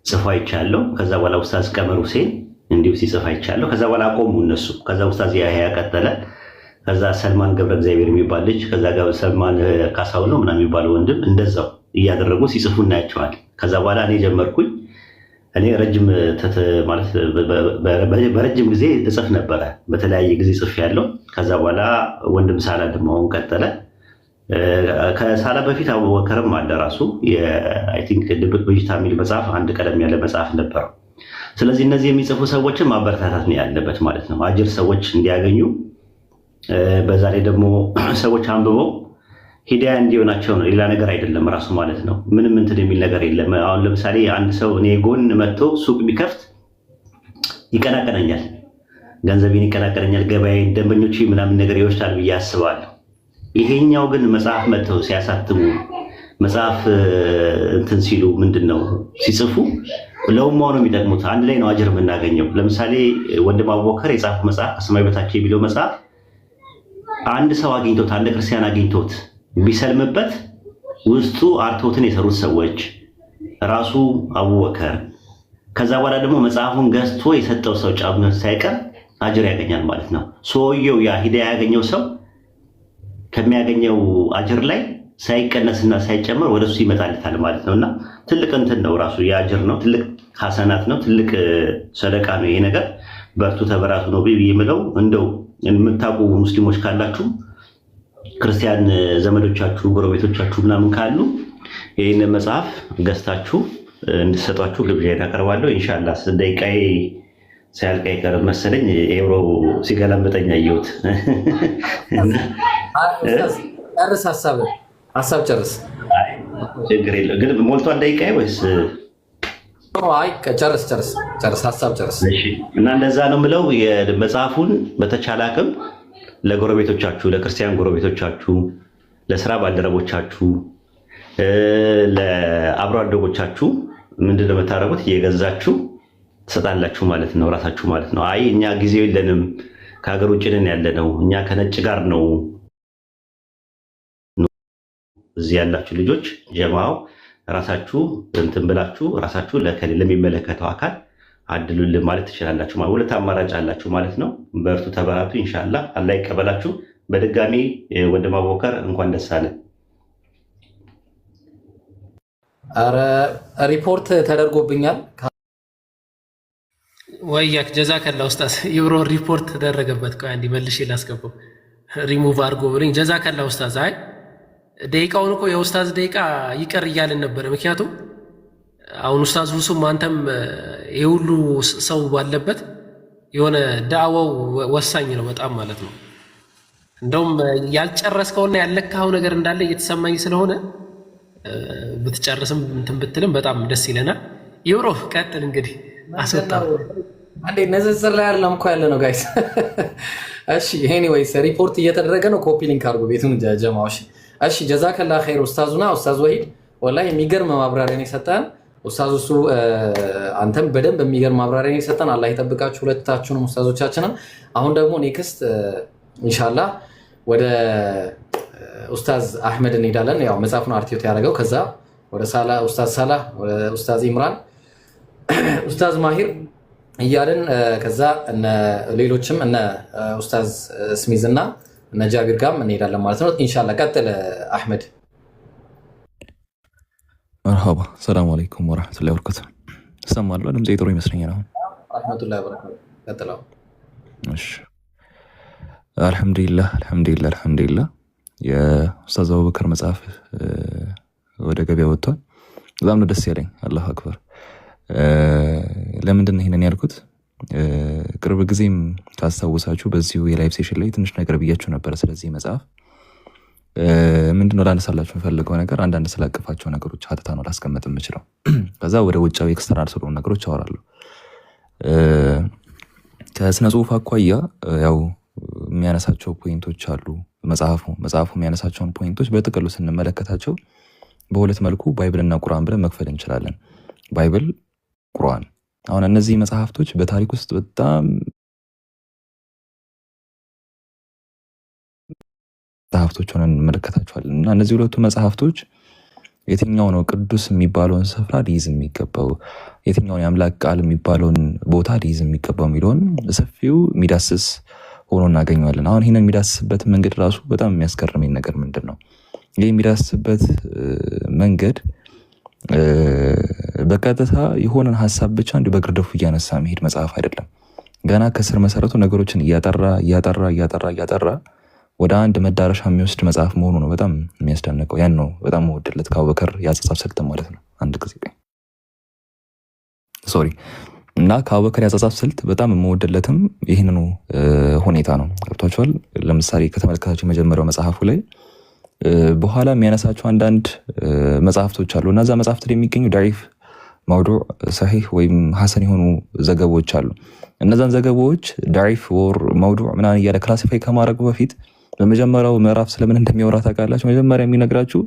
ጽፎ አይቻለሁ። ከዛ በኋላ ኡስታዝ ቀመር ሁሴን እንዲሁ ሲጽፍ አይቻለሁ። ከዛ በኋላ አቆሙ እነሱ። ከዛ ኡስታዝ ያህያ ቀጠለ። ከዛ ሰልማን ገብረ እግዚአብሔር የሚባል ልጅ፣ ከዛ ጋር ሰልማን ካሳው ነው ምናምን የሚባለው ወንድም እንደዛው እያደረጉ ሲጽፉ እናያቸዋል። ከዛ በኋላ እኔ ጀመርኩኝ። እኔ በረጅም ጊዜ እጽፍ ነበረ፣ በተለያየ ጊዜ ጽፍ ያለው። ከዛ በኋላ ወንድም ሳላ ደግሞ አሁን ቀጠለ። ከሳላ በፊት አቡበከርም አለ ራሱ አይ ቲንክ ድብቅ ብዥታ የሚል መጽሐፍ፣ አንድ ቀለም ያለ መጽሐፍ ነበረው። ስለዚህ እነዚህ የሚጽፉ ሰዎችን ማበረታታት ነው ያለበት ማለት ነው፣ አጅር ሰዎች እንዲያገኙ። በዛ ላይ ደግሞ ሰዎች አንብበው ሂዳያ እንዲሆናቸው ነው፣ ሌላ ነገር አይደለም ራሱ ማለት ነው። ምንም እንትን የሚል ነገር የለም። አሁን ለምሳሌ አንድ ሰው እኔ ጎን መጥቶ ሱቅ ቢከፍት ይቀናቀነኛል፣ ገንዘቤን ይቀናቀነኛል፣ ገበያ ደንበኞች ምናምን ነገር ይወስዳል ብዬ አስባለሁ። ይሄኛው ግን መጽሐፍ መጥተው ሲያሳትሙ መጽሐፍ እንትን ሲሉ ምንድን ነው ሲጽፉ ለኡማው ነው የሚጠቅሙት። አንድ ላይ ነው አጅር የምናገኘው። ለምሳሌ ወንድም አቡበከር የጻፈው መጽሐፍ ከሰማይ በታች የሚለው መጽሐፍ አንድ ሰው አግኝቶት፣ አንድ ክርስቲያን አግኝቶት ቢሰልምበት ውስጡ አርቶትን የሰሩት ሰዎች ራሱ አቡበከር፣ ከዛ በኋላ ደግሞ መጽሐፉን ገዝቶ የሰጠው ሰው ጫምነት ሳይቀር አጅር ያገኛል ማለት ነው። ሰውየው ያ ሂዳያ ያገኘው ሰው ከሚያገኘው አጅር ላይ ሳይቀነስና ሳይጨመር ወደሱ ይመጣልታል ማለት ነው። እና ትልቅ እንትን ነው ራሱ የአጅር ነው፣ ትልቅ ሐሰናት ነው፣ ትልቅ ሰደቃ ነው። ይሄ ነገር በርቱ ተበራቱ ነው የምለው። እንደው የምታውቁ ሙስሊሞች ካላችሁ ክርስቲያን ዘመዶቻችሁ፣ ጎረቤቶቻችሁ ምናምን ካሉ ይህን መጽሐፍ ገዝታችሁ እንድትሰጧችሁ ግብዣዬን አቀርባለሁ። ኢንሻላህ ደቂቃዬ ሳያልቅ አይቀርም መሰለኝ። ኤብሮ ሲገላምጠኝ አየሁት። ጨርስ፣ ሀሳብ ጨርስ። ችግር የለም ግን ሞልቷል ደቂቃዬ ወይስ? ጨርስ፣ ሀሳብ ጨርስ። እና እንደዛ ነው የምለው። መጽሐፉን በተቻለ አቅም ለጎረቤቶቻችሁ፣ ለክርስቲያን ጎረቤቶቻችሁ፣ ለስራ ባልደረቦቻችሁ፣ ለአብሮ አደጎቻችሁ ምንድን ነው የምታደርጉት? እየገዛችሁ ትሰጣላችሁ ማለት ነው፣ ራሳችሁ ማለት ነው። አይ እኛ ጊዜው የለንም ከሀገር ውጭ ነን ያለ ነው፣ እኛ ከነጭ ጋር ነው። እዚህ ያላችሁ ልጆች ጀማው ራሳችሁ እንትን ብላችሁ ራሳችሁ ለሚመለከተው አካል አድሉልን ማለት ትችላላችሁ። ሁለት አማራጭ አላችሁ ማለት ነው። በርቱ፣ ተበራቱ። ኢንሻአላህ አላህ ይቀበላችሁ። በድጋሚ ወንድም አቡበከር እንኳን ደስ አለ። አረ ሪፖርት ተደርጎብኛል። ወያክ ጀዛከላ ኡስታዝ ኢብሮ ሪፖርት ተደረገበት። ቆይ አንዴ መልሼ ላስገባው። ሪሙቭ አድርጎ ብለኝ ጀዛከላ ኡስታዝ። አይ ደቂቃውን እኮ የኡስታዝ ደቂቃ ይቀር እያልን ነበረ። ምክንያቱም አሁን ኡስታዝ ሁሱም አንተም የሁሉ ሰው ባለበት የሆነ ዳዕዋው ወሳኝ ነው በጣም ማለት ነው። እንደውም ያልጨረስከውና ያለካው ነገር እንዳለ እየተሰማኝ ስለሆነ ብትጨርስም እንትን ብትልም በጣም ደስ ይለናል። ይብሮ ቀጥል እንግዲህ አስወጣ አንዴ ነዘዘር ላይ አይደለም እኮ ያለ ነው ጋይስ። እሺ ኤኒዌይስ ሪፖርት እየተደረገ ነው። ኮፒ ሊንክ አድርጉ ቤቱን ጀማው። እሺ ጀዛከላ ኸይር ኡስታዙና ኡስታዝ ወሂድ ወላሂ የሚገርም ማብራሪያ ነው የሰጠን ኡስታዝ እሱ አንተም በደንብ የሚገርም ማብራሪያ ነው የሰጠን። አላህ ይጠብቃችሁ ሁለታችሁንም ኡስታዞቻችንን። አሁን ደግሞ ኔክስት ኢንሻአላህ ወደ ኡስታዝ አህመድ እንሄዳለን። ያው መጽሐፉን አርቲዮት ያደረገው ከዛ ወደ ሳላ ኡስታዝ ሳላ ወደ ኡስታዝ ኢምራን ኡስታዝ ማሂር እያልን ከዛ እነ ሌሎችም እነ ኡስታዝ ስሚዝ እና እነ ጃቢር ጋም እንሄዳለን ማለት ነው ኢንሻአላህ። ቀጥል አህመድ። መርሐባ ሰላም አለይኩም ወራህመቱላሂ ወበረካቱ። ሰማለሁ ድምጼ ጥሩ ይመስለኛል። አሁን ወራህመቱላሂ ወበረካቱ ቀጥላው። እሺ አልሐምዱሊላህ የኡስታዝ አቡበከር መጽሐፍ ወደ ገበያ ወጥቷል። በጣም ነው ደስ ያለኝ። አላሁ አክበር። ለምንድን ነው ይሄንን ያልኩት? ቅርብ ጊዜም ካስታውሳችሁ በዚሁ የላይቭ ሴሽን ላይ ትንሽ ነገር ብያችሁ ነበር ስለዚህ መጽሐፍ። ምንድነው ላነሳላችሁ የምፈልገው ነገር አንዳንድ ስላቀፋቸው ነገሮች ሀተታ ነው ላስቀምጥ የምችለው። ከዛ ወደ ውጫዊ ኤክስተርናል ስለሆኑ ነገሮች አወራለሁ። ከስነ ጽሁፍ አኳያ ያው የሚያነሳቸው ፖይንቶች አሉ። መጽሐፉ የሚያነሳቸውን ፖይንቶች በጥቅሉ ስንመለከታቸው በሁለት መልኩ ባይብልና ቁርአን ብለን መክፈል እንችላለን። ባይብል፣ ቁርአን። አሁን እነዚህ መጽሐፍቶች በታሪክ ውስጥ በጣም መጽሐፍቶች ሆነን እንመለከታቸዋለን እና እነዚህ ሁለቱ መጽሐፍቶች የትኛው ነው ቅዱስ የሚባለውን ስፍራ ሊይዝ የሚገባው፣ የትኛውን የአምላክ ቃል የሚባለውን ቦታ ሊይዝ የሚገባው የሚለውን በሰፊው የሚዳስስ ሆኖ እናገኘዋለን። አሁን ይህንን የሚዳስስበት መንገድ ራሱ በጣም የሚያስገርመኝ ነገር ምንድን ነው? ይህ የሚዳስስበት መንገድ በቀጥታ የሆነን ሀሳብ ብቻ እንዲሁ በግርድፉ እያነሳ መሄድ መጽሐፍ አይደለም። ገና ከስር መሰረቱ ነገሮችን እያጠራ ወደ አንድ መዳረሻ የሚወስድ መጽሐፍ መሆኑ ነው በጣም የሚያስደንቀው። ያን ነው በጣም መወደለት ከአቡበከር የአጻጻፍ ስልት ማለት ነው። አንድ ጊዜ እና ከአቡበከር የአጻጻፍ ስልት በጣም የምወደለትም ይህንኑ ሁኔታ ነው። ገብቷችኋል? ለምሳሌ ከተመለከታችሁ የመጀመሪያው መጽሐፉ ላይ በኋላ የሚያነሳቸው አንዳንድ መጽሐፍቶች አሉ እና እዛ መጽሐፍት ላይ የሚገኙ ዳዒፍ፣ መውዱዕ፣ ሰሒህ ወይም ሐሰን የሆኑ ዘገባዎች አሉ። እነዛን ዘገባዎች ዳዒፍ ወር መውዱዕ ምናምን እያለ ክላሲፋይ ከማድረጉ በፊት በመጀመሪያው ምዕራፍ ስለምን እንደሚያወራ ታውቃላችሁ? መጀመሪያ የሚነግራችሁ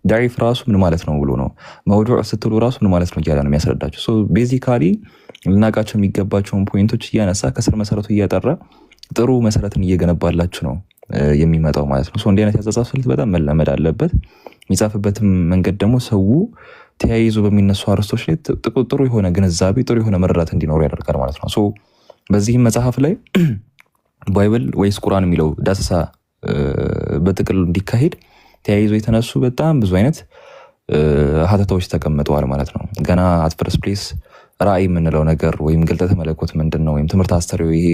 ዳዒፍ ራሱ ምን ማለት ነው ብሎ ነው። መውዱዕ ስትሉ ራሱ ምን ማለት ነው እያለ ነው የሚያስረዳችሁ። ሶ ቤዚካሊ ልናውቃቸው የሚገባቸውን ፖይንቶች እያነሳ ከስር መሰረቱ እያጠራ ጥሩ መሰረትን እየገነባላችሁ ነው የሚመጣው ማለት ነው። እንዲህ አይነት ያጻጻፍ ስልት በጣም መለመድ አለበት። የሚጻፍበትም መንገድ ደግሞ ሰው ተያይዞ በሚነሱ አርስቶች ላይ ጥሩ የሆነ ግንዛቤ፣ ጥሩ የሆነ መረዳት እንዲኖሩ ያደርጋል ማለት ነው። በዚህም መጽሐፍ ላይ ባይብል ወይስ ቁርአን የሚለው ዳሰሳ በጥቅሉ እንዲካሄድ ተያይዞ የተነሱ በጣም ብዙ አይነት ሀተታዎች ተቀምጠዋል ማለት ነው። ገና አት ፈርስት ፕሌስ ራእይ የምንለው ነገር ወይም ግልጠተ መለኮት ምንድን ነው ወይም ትምህርት አስተርእዮ ይሄ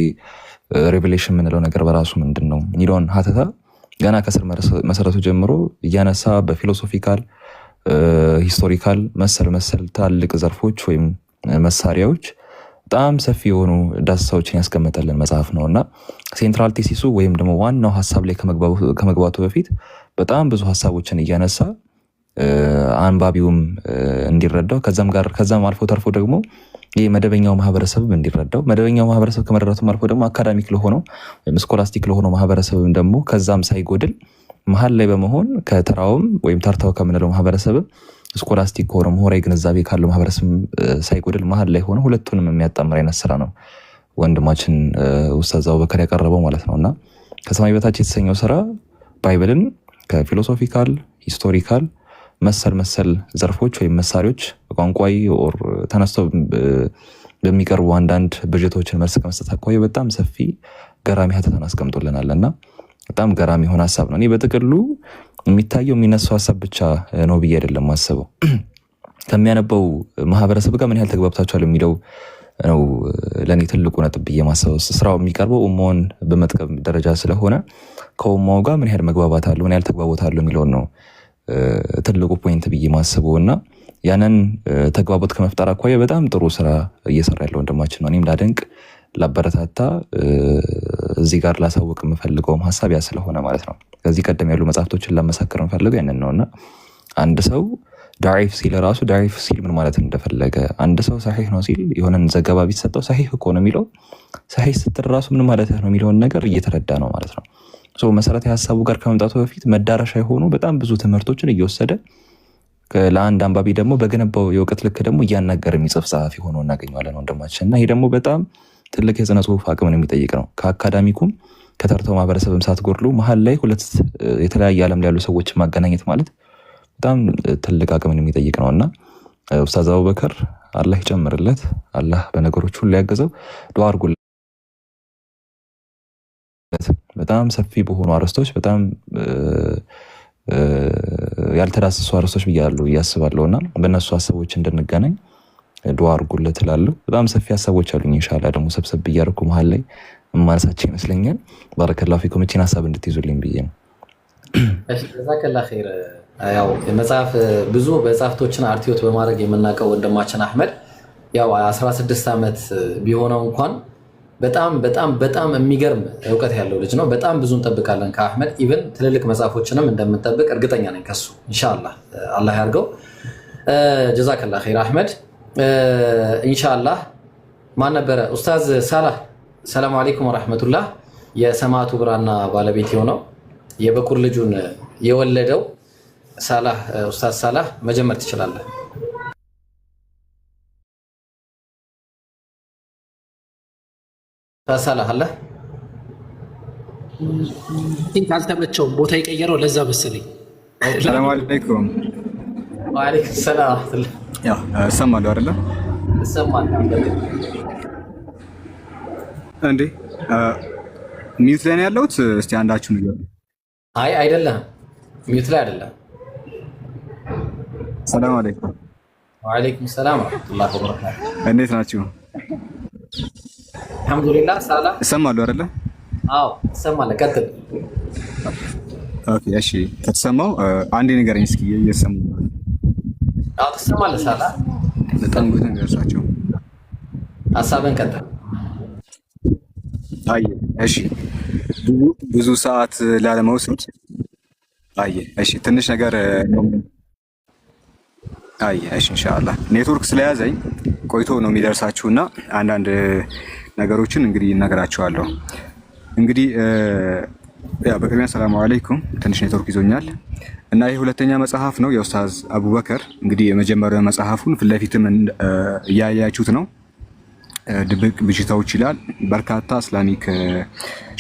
ሬቬሌሽን የምንለው ነገር በራሱ ምንድን ነው የሚለውን ሀተታ ገና ከስር መሰረቱ ጀምሮ እያነሳ በፊሎሶፊካል፣ ሂስቶሪካል መሰል ታልቅ ዘርፎች ወይም መሳሪያዎች በጣም ሰፊ የሆኑ ዳሰሳዎችን ያስቀመጠልን መጽሐፍ ነው እና ሴንትራል ቴሲሱ ወይም ደግሞ ዋናው ሀሳብ ላይ ከመግባቱ በፊት በጣም ብዙ ሀሳቦችን እያነሳ አንባቢውም እንዲረዳው ከዛም አልፎ ተርፎ ደግሞ ይህ መደበኛው ማህበረሰብ እንዲረዳው መደበኛው ማህበረሰብ ከመረዳቱም አልፎ ደግሞ አካዳሚክ ለሆነው ወይም ስኮላስቲክ ለሆነው ማህበረሰብም ደግሞ ከዛም ሳይጎድል መሀል ላይ በመሆን ከተራውም ወይም ተርታው ከምንለው ማህበረሰብ ስኮላስቲክ ከሆነ ምሁራዊ ግንዛቤ ካለው ማህበረሰብ ሳይጎድል መሀል ላይ ሆነ ሁለቱንም የሚያጣምር አይነት ስራ ነው ወንድማችን ኡስታዝ አቡበከር ያቀረበው ማለት ነው እና ከሰማይ በታች የተሰኘው ስራ ባይብልን ከፊሎሶፊካል፣ ሂስቶሪካል መሰል ዘርፎች ወይም መሳሪያዎች በቋንቋዊ ኦር ተነስተው በሚቀርቡ አንዳንድ ብዥቶችን መልስ ከመስጠት አኳያ በጣም ሰፊ ገራሚ ሀተታን አስቀምጦልናል እና በጣም ገራሚ የሆነ ሀሳብ ነው። እኔ በጥቅሉ የሚታየው የሚነሳው ሀሳብ ብቻ ነው ብዬ አይደለም ማሰበው ከሚያነበው ማህበረሰብ ጋር ምን ያህል ተግባብታችኋል የሚለው ነው ለእኔ ትልቁ ነጥብ ብዬ ማሰብ። ስራው የሚቀርበው ኡማውን በመጥቀም ደረጃ ስለሆነ ከኡማው ጋር ምን ያህል መግባባት አለው ምን ያህል ተግባቦት አለው የሚለውን ነው ትልቁ ፖይንት ብዬ ማስበው እና ያንን ተግባቦት ከመፍጠር አኳያ በጣም ጥሩ ስራ እየሰራ ያለው ወንድማችን ነው። እኔም ላደንቅ ላበረታታ እዚህ ጋር ላሳውቅ የምፈልገውም ሀሳብ ያ ስለሆነ ማለት ነው። ከዚህ ቀደም ያሉ መጽሐፍቶችን ላመሳከር የምፈልገው ያንን ነውና አንድ ሰው ዳዒፍ ሲል ራሱ ዳዒፍ ሲል ምን ማለት እንደፈለገ፣ አንድ ሰው ሰሒህ ነው ሲል የሆነን ዘገባ ቢሰጠው ሰሒህ እኮ ነው የሚለው፣ ሰሒህ ስትል ራሱ ምን ማለት ነው የሚለውን ነገር እየተረዳ ነው ማለት ነው። መሰረታዊ ሀሳቡ ጋር ከመምጣቱ በፊት መዳረሻ የሆኑ በጣም ብዙ ትምህርቶችን እየወሰደ ለአንድ አንባቢ ደግሞ በገነባው የእውቀት ልክ ደግሞ እያናገር የሚጽፍ ጸሐፊ ሆኖ እናገኘዋለን ወንድማችን እና ይሄ ደግሞ በጣም ትልቅ የስነ ጽሁፍ አቅምን የሚጠይቅ ነው። ከአካዳሚኩም ከተርተው ማህበረሰብም ሳትጎድሉ መሀል ላይ ሁለት የተለያየ ዓለም ላይ ያሉ ሰዎችን ማገናኘት ማለት በጣም ትልቅ አቅምን የሚጠይቅ ነው እና ኡስታዝ አቡበከር አላህ ይጨምርለት፣ አላህ በነገሮች ሁሉ ያገዘው። ዱዓ አድርጉለት። በጣም ሰፊ በሆኑ አርዕስቶች በጣም ያልተዳሰሱ አርዕስቶች ብያለሁ እያስባለሁ እና በእነሱ ሀሳቦች እንድንገናኝ ዱዓ አድርጉለት እላለሁ። በጣም ሰፊ ሀሳቦች አሉኝ። ኢንሻአላህ ደግሞ ሰብሰብ እያደረኩ መሀል ላይ ማነሳቸው ይመስለኛል። ባረከላሁ ፊኩም። እቺን ሀሳብ እንድትይዙልኝ ብዬ ነው። እሺ ጀዛከላህ ኸይር። ያው መጽሐፍ ብዙ መጽሐፍቶችን አርቲዮት በማድረግ የምናውቀው ወንድማችን አህመድ ያው 16 ዓመት ቢሆነው እንኳን በጣም በጣም በጣም የሚገርም እውቀት ያለው ልጅ ነው። በጣም ብዙ እንጠብቃለን ከአህመድ። ኢቨን ትልልቅ መጽሐፎችንም እንደምንጠብቅ እርግጠኛ ነኝ ከሱ ኢንሻአላህ። አላህ ያርገው። ጀዛከላህ ኸይር አህመድ። ኢንሻአላህ ማን ነበረ ኡስታዝ ሳላህ፣ ሰላም አለይኩም ወራህመቱላህ። የሰማዕቱ ብራና ባለቤት የሆነው የበኩር ልጁን የወለደው ሳላህ፣ ኡስታዝ ሳላህ መጀመር ትችላለህ። ሳላህ አለ አልተመቸውም፣ ቦታ የቀየረው ለዛ መሰለኝ። ሰላም አለይኩም። ወአለይኩም ሰላም። ያው እሰማለሁ አይደለ? እሰማለሁ እንዴ? ሚዩት ላይ ነው ያለሁት? እስቲ አንዳችሁ ነው። አይ አይደለም፣ ሚዩት ላይ አይደለም። ሰላም አለይኩም። ወአለይኩም ሰላም ወራህመቱላሂ ወበረካቱ። እንዴት ናችሁ? አልሐምዱሊላህ። ሳላህ እሰማለሁ አይደለ? አዎ እሰማለሁ። ቀጥል። ኦኬ እሺ። ከተሰማው አንዴ ንገረኝ እስኪ። እየሰማሁ ነው? አዎ ትሰማለህ ሳላህ? በጣም ጉድ ነገርሳቸው። ሀሳብን ቀጥል። አይ እሺ። ብዙ ሰዓት ላለመውሰድ አይ እሺ፣ ትንሽ ነገር ነው። አይ እሺ፣ ኢንሻአላህ ኔትወርክ ስለያዘኝ ቆይቶ ነው የሚደርሳችሁና አንዳንድ ነገሮችን እንግዲህ እነግራችኋለሁ። እንግዲህ ያው በቅድሚያ ሰላም አለይኩም። ትንሽ ኔትወርክ ይዞኛል እና ይህ ሁለተኛ መጽሐፍ ነው የኡስታዝ አቡበከር። እንግዲህ የመጀመሪያው መጽሐፉን ፊት ለፊትም እያያችሁት ነው። ድብቅ ብዥታዎች ይላል። በርካታ እስላሚክ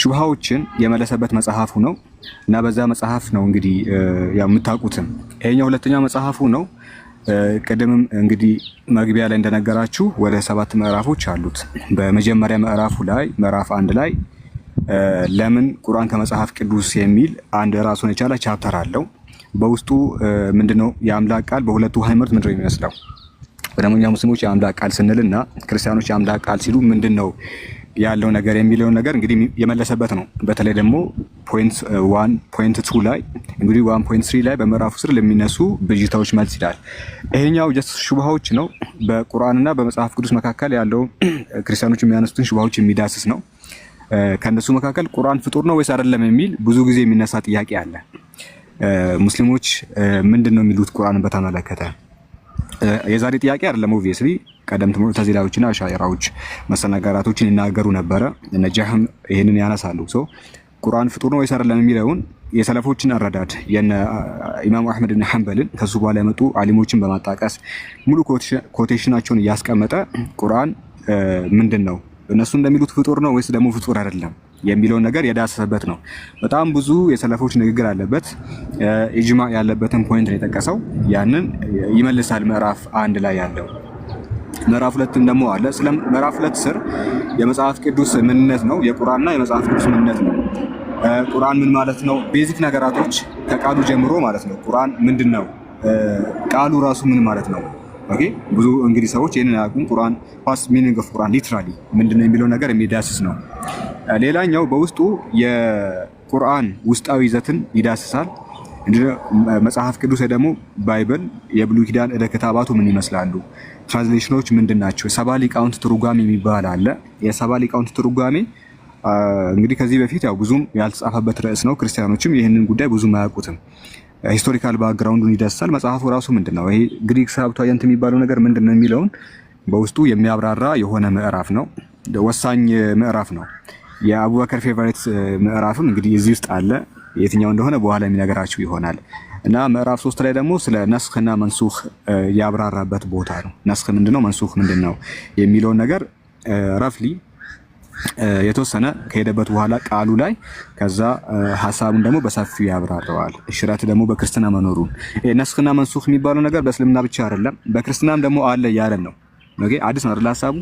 ሹብሃዎችን የመለሰበት መጽሐፉ ነው እና በዛ መጽሐፍ ነው እንግዲህ ያው የምታውቁትም። ይሄኛው ሁለተኛው መጽሐፉ ነው። ቀደምም እንግዲህ መግቢያ ላይ እንደነገራችሁ ወደ 7 ምዕራፎች አሉት። በመጀመሪያ ምዕራፉ ላይ ምዕራፍ 1 ላይ ለምን ቁርአን ከመጽሐፍ ቅዱስ የሚል አንድ ራሱን የቻለ ቻፕተር አለው። በውስጡ ምንድነው የአምላክ ቃል በሁለቱ ሃይማኖት ምንድነው የሚመስለው? ወደኛ ሙስሊሞች የአምላክ ቃል ስንልና ክርስቲያኖች የአምላክ ቃል ሲሉ ምንድነው ያለው ነገር የሚለውን ነገር እንግዲህ የመለሰበት ነው። በተለይ ደግሞ ፖይንት 1 ፖይንት 2 ላይ እንግዲህ 1.3 ላይ በምዕራፉ ስር ለሚነሱ ብዥታዎች መልስ ይላል። ይሄኛው ጀስት ሹብሃዎች ነው። በቁርአንና በመጽሐፍ ቅዱስ መካከል ያለው ክርስቲያኖች የሚያነሱትን ሹብሃዎች የሚዳስስ ነው። ከነሱ መካከል ቁርአን ፍጡር ነው ወይስ አይደለም የሚል ብዙ ጊዜ የሚነሳ ጥያቄ አለ። ሙስሊሞች ምንድነው የሚሉት ቁርአንን በተመለከተ? የዛሬ ጥያቄ አይደለም። ኦብቪየስሊ ቀደምት ሙዕተዚላዎችና አሻዒራዎች መሰናጋራቶችን ይናገሩ ነበረ። ነጃህም ይሄንን ያነሳሉ። ቁርአን ፍጡር ነው ወይስ አይደለም የሚለውን የሰለፎችን አረዳድ የነ ኢማሙ አህመድ ኢብኑ ሐንበልን ከሱ በኋላ የመጡ ዓሊሞችን በማጣቀስ ሙሉ ኮቴሽናቸውን እያስቀመጠ ቁርአን ምንድነው እነሱ እንደሚሉት ፍጡር ነው ወይስ ደግሞ ፍጡር አይደለም የሚለውን ነገር የዳሰሰበት ነው። በጣም ብዙ የሰለፎች ንግግር አለበት። ኢጅማዕ ያለበትን ፖይንት ነው የጠቀሰው። ያንን ይመልሳል ምዕራፍ 1 ላይ ያለው። ምዕራፍ 2 ደግሞ አለ። ስለ ምዕራፍ 2 ስር የመጽሐፍ ቅዱስ ምንነት ነው፣ የቁርአንና የመጽሐፍ ቅዱስ ምንነት ነው። ቁርአን ምን ማለት ነው? ቤዚክ ነገራቶች ከቃሉ ጀምሮ ማለት ነው። ቁርአን ምንድነው? ቃሉ ራሱ ምን ማለት ነው? ኦኬ ብዙ እንግዲህ ሰዎች ይሄንን አያውቁም። ቁርአን ፓስ ሚኒንግ ኦፍ ቁርአን ሊትራሊ ምንድነው የሚለው ነገር የሚዳስስ ነው። ሌላኛው በውስጡ የቁርአን ውስጣዊ ይዘትን ይዳስሳል። መጽሐፍ ቅዱስ ደግሞ ባይብል የብሉይ ኪዳን ክታባቱ ምን ይመስላሉ፣ ትራንስሌሽኖች ምንድናቸው፣ ሰባ ሊቃውንት ትርጓሜ የሚባል አለ። የሰባ ሊቃውንት ትርጓሜ እንግዲህ ከዚህ በፊት ያው ብዙም ያልተጻፈበት ርዕስ ነው። ክርስቲያኖችም ይህንን ጉዳይ ብዙም አያውቁትም። ሂስቶሪካል ባክግራውንዱን ይዳስሳል። መጽሐፉ ራሱ ምንድነው ይሄ ግሪክ ሰብታየንት የሚባለው ነገር ምንድነው የሚለውን በውስጡ የሚያብራራ የሆነ ምዕራፍ ነው። ወሳኝ ምዕራፍ ነው። የአቡበከር ፌቨሪት ምዕራፍም እንግዲህ እዚህ ውስጥ አለ። የትኛው እንደሆነ በኋላ የሚነገራችሁ ይሆናል። እና ምዕራፍ 3 ላይ ደግሞ ስለ ነስኽና መንሱኽ ያብራራበት ቦታ ነው። ነስኽ ምንድነው መንሱኽ ምንድነው የሚለውን ነገር ረፍሊ የተወሰነ ከሄደበት በኋላ ቃሉ ላይ ከዛ ሐሳቡን ደግሞ በሰፊው ያብራራዋል። ሽረት ደግሞ በክርስትና መኖሩን ነስኽና መንሱኽ የሚባለው ነገር በእስልምና ብቻ አይደለም በክርስትናም ደግሞ አለ ያለን ነው። ኦኬ አዲስ ነው አይደል ሐሳቡ።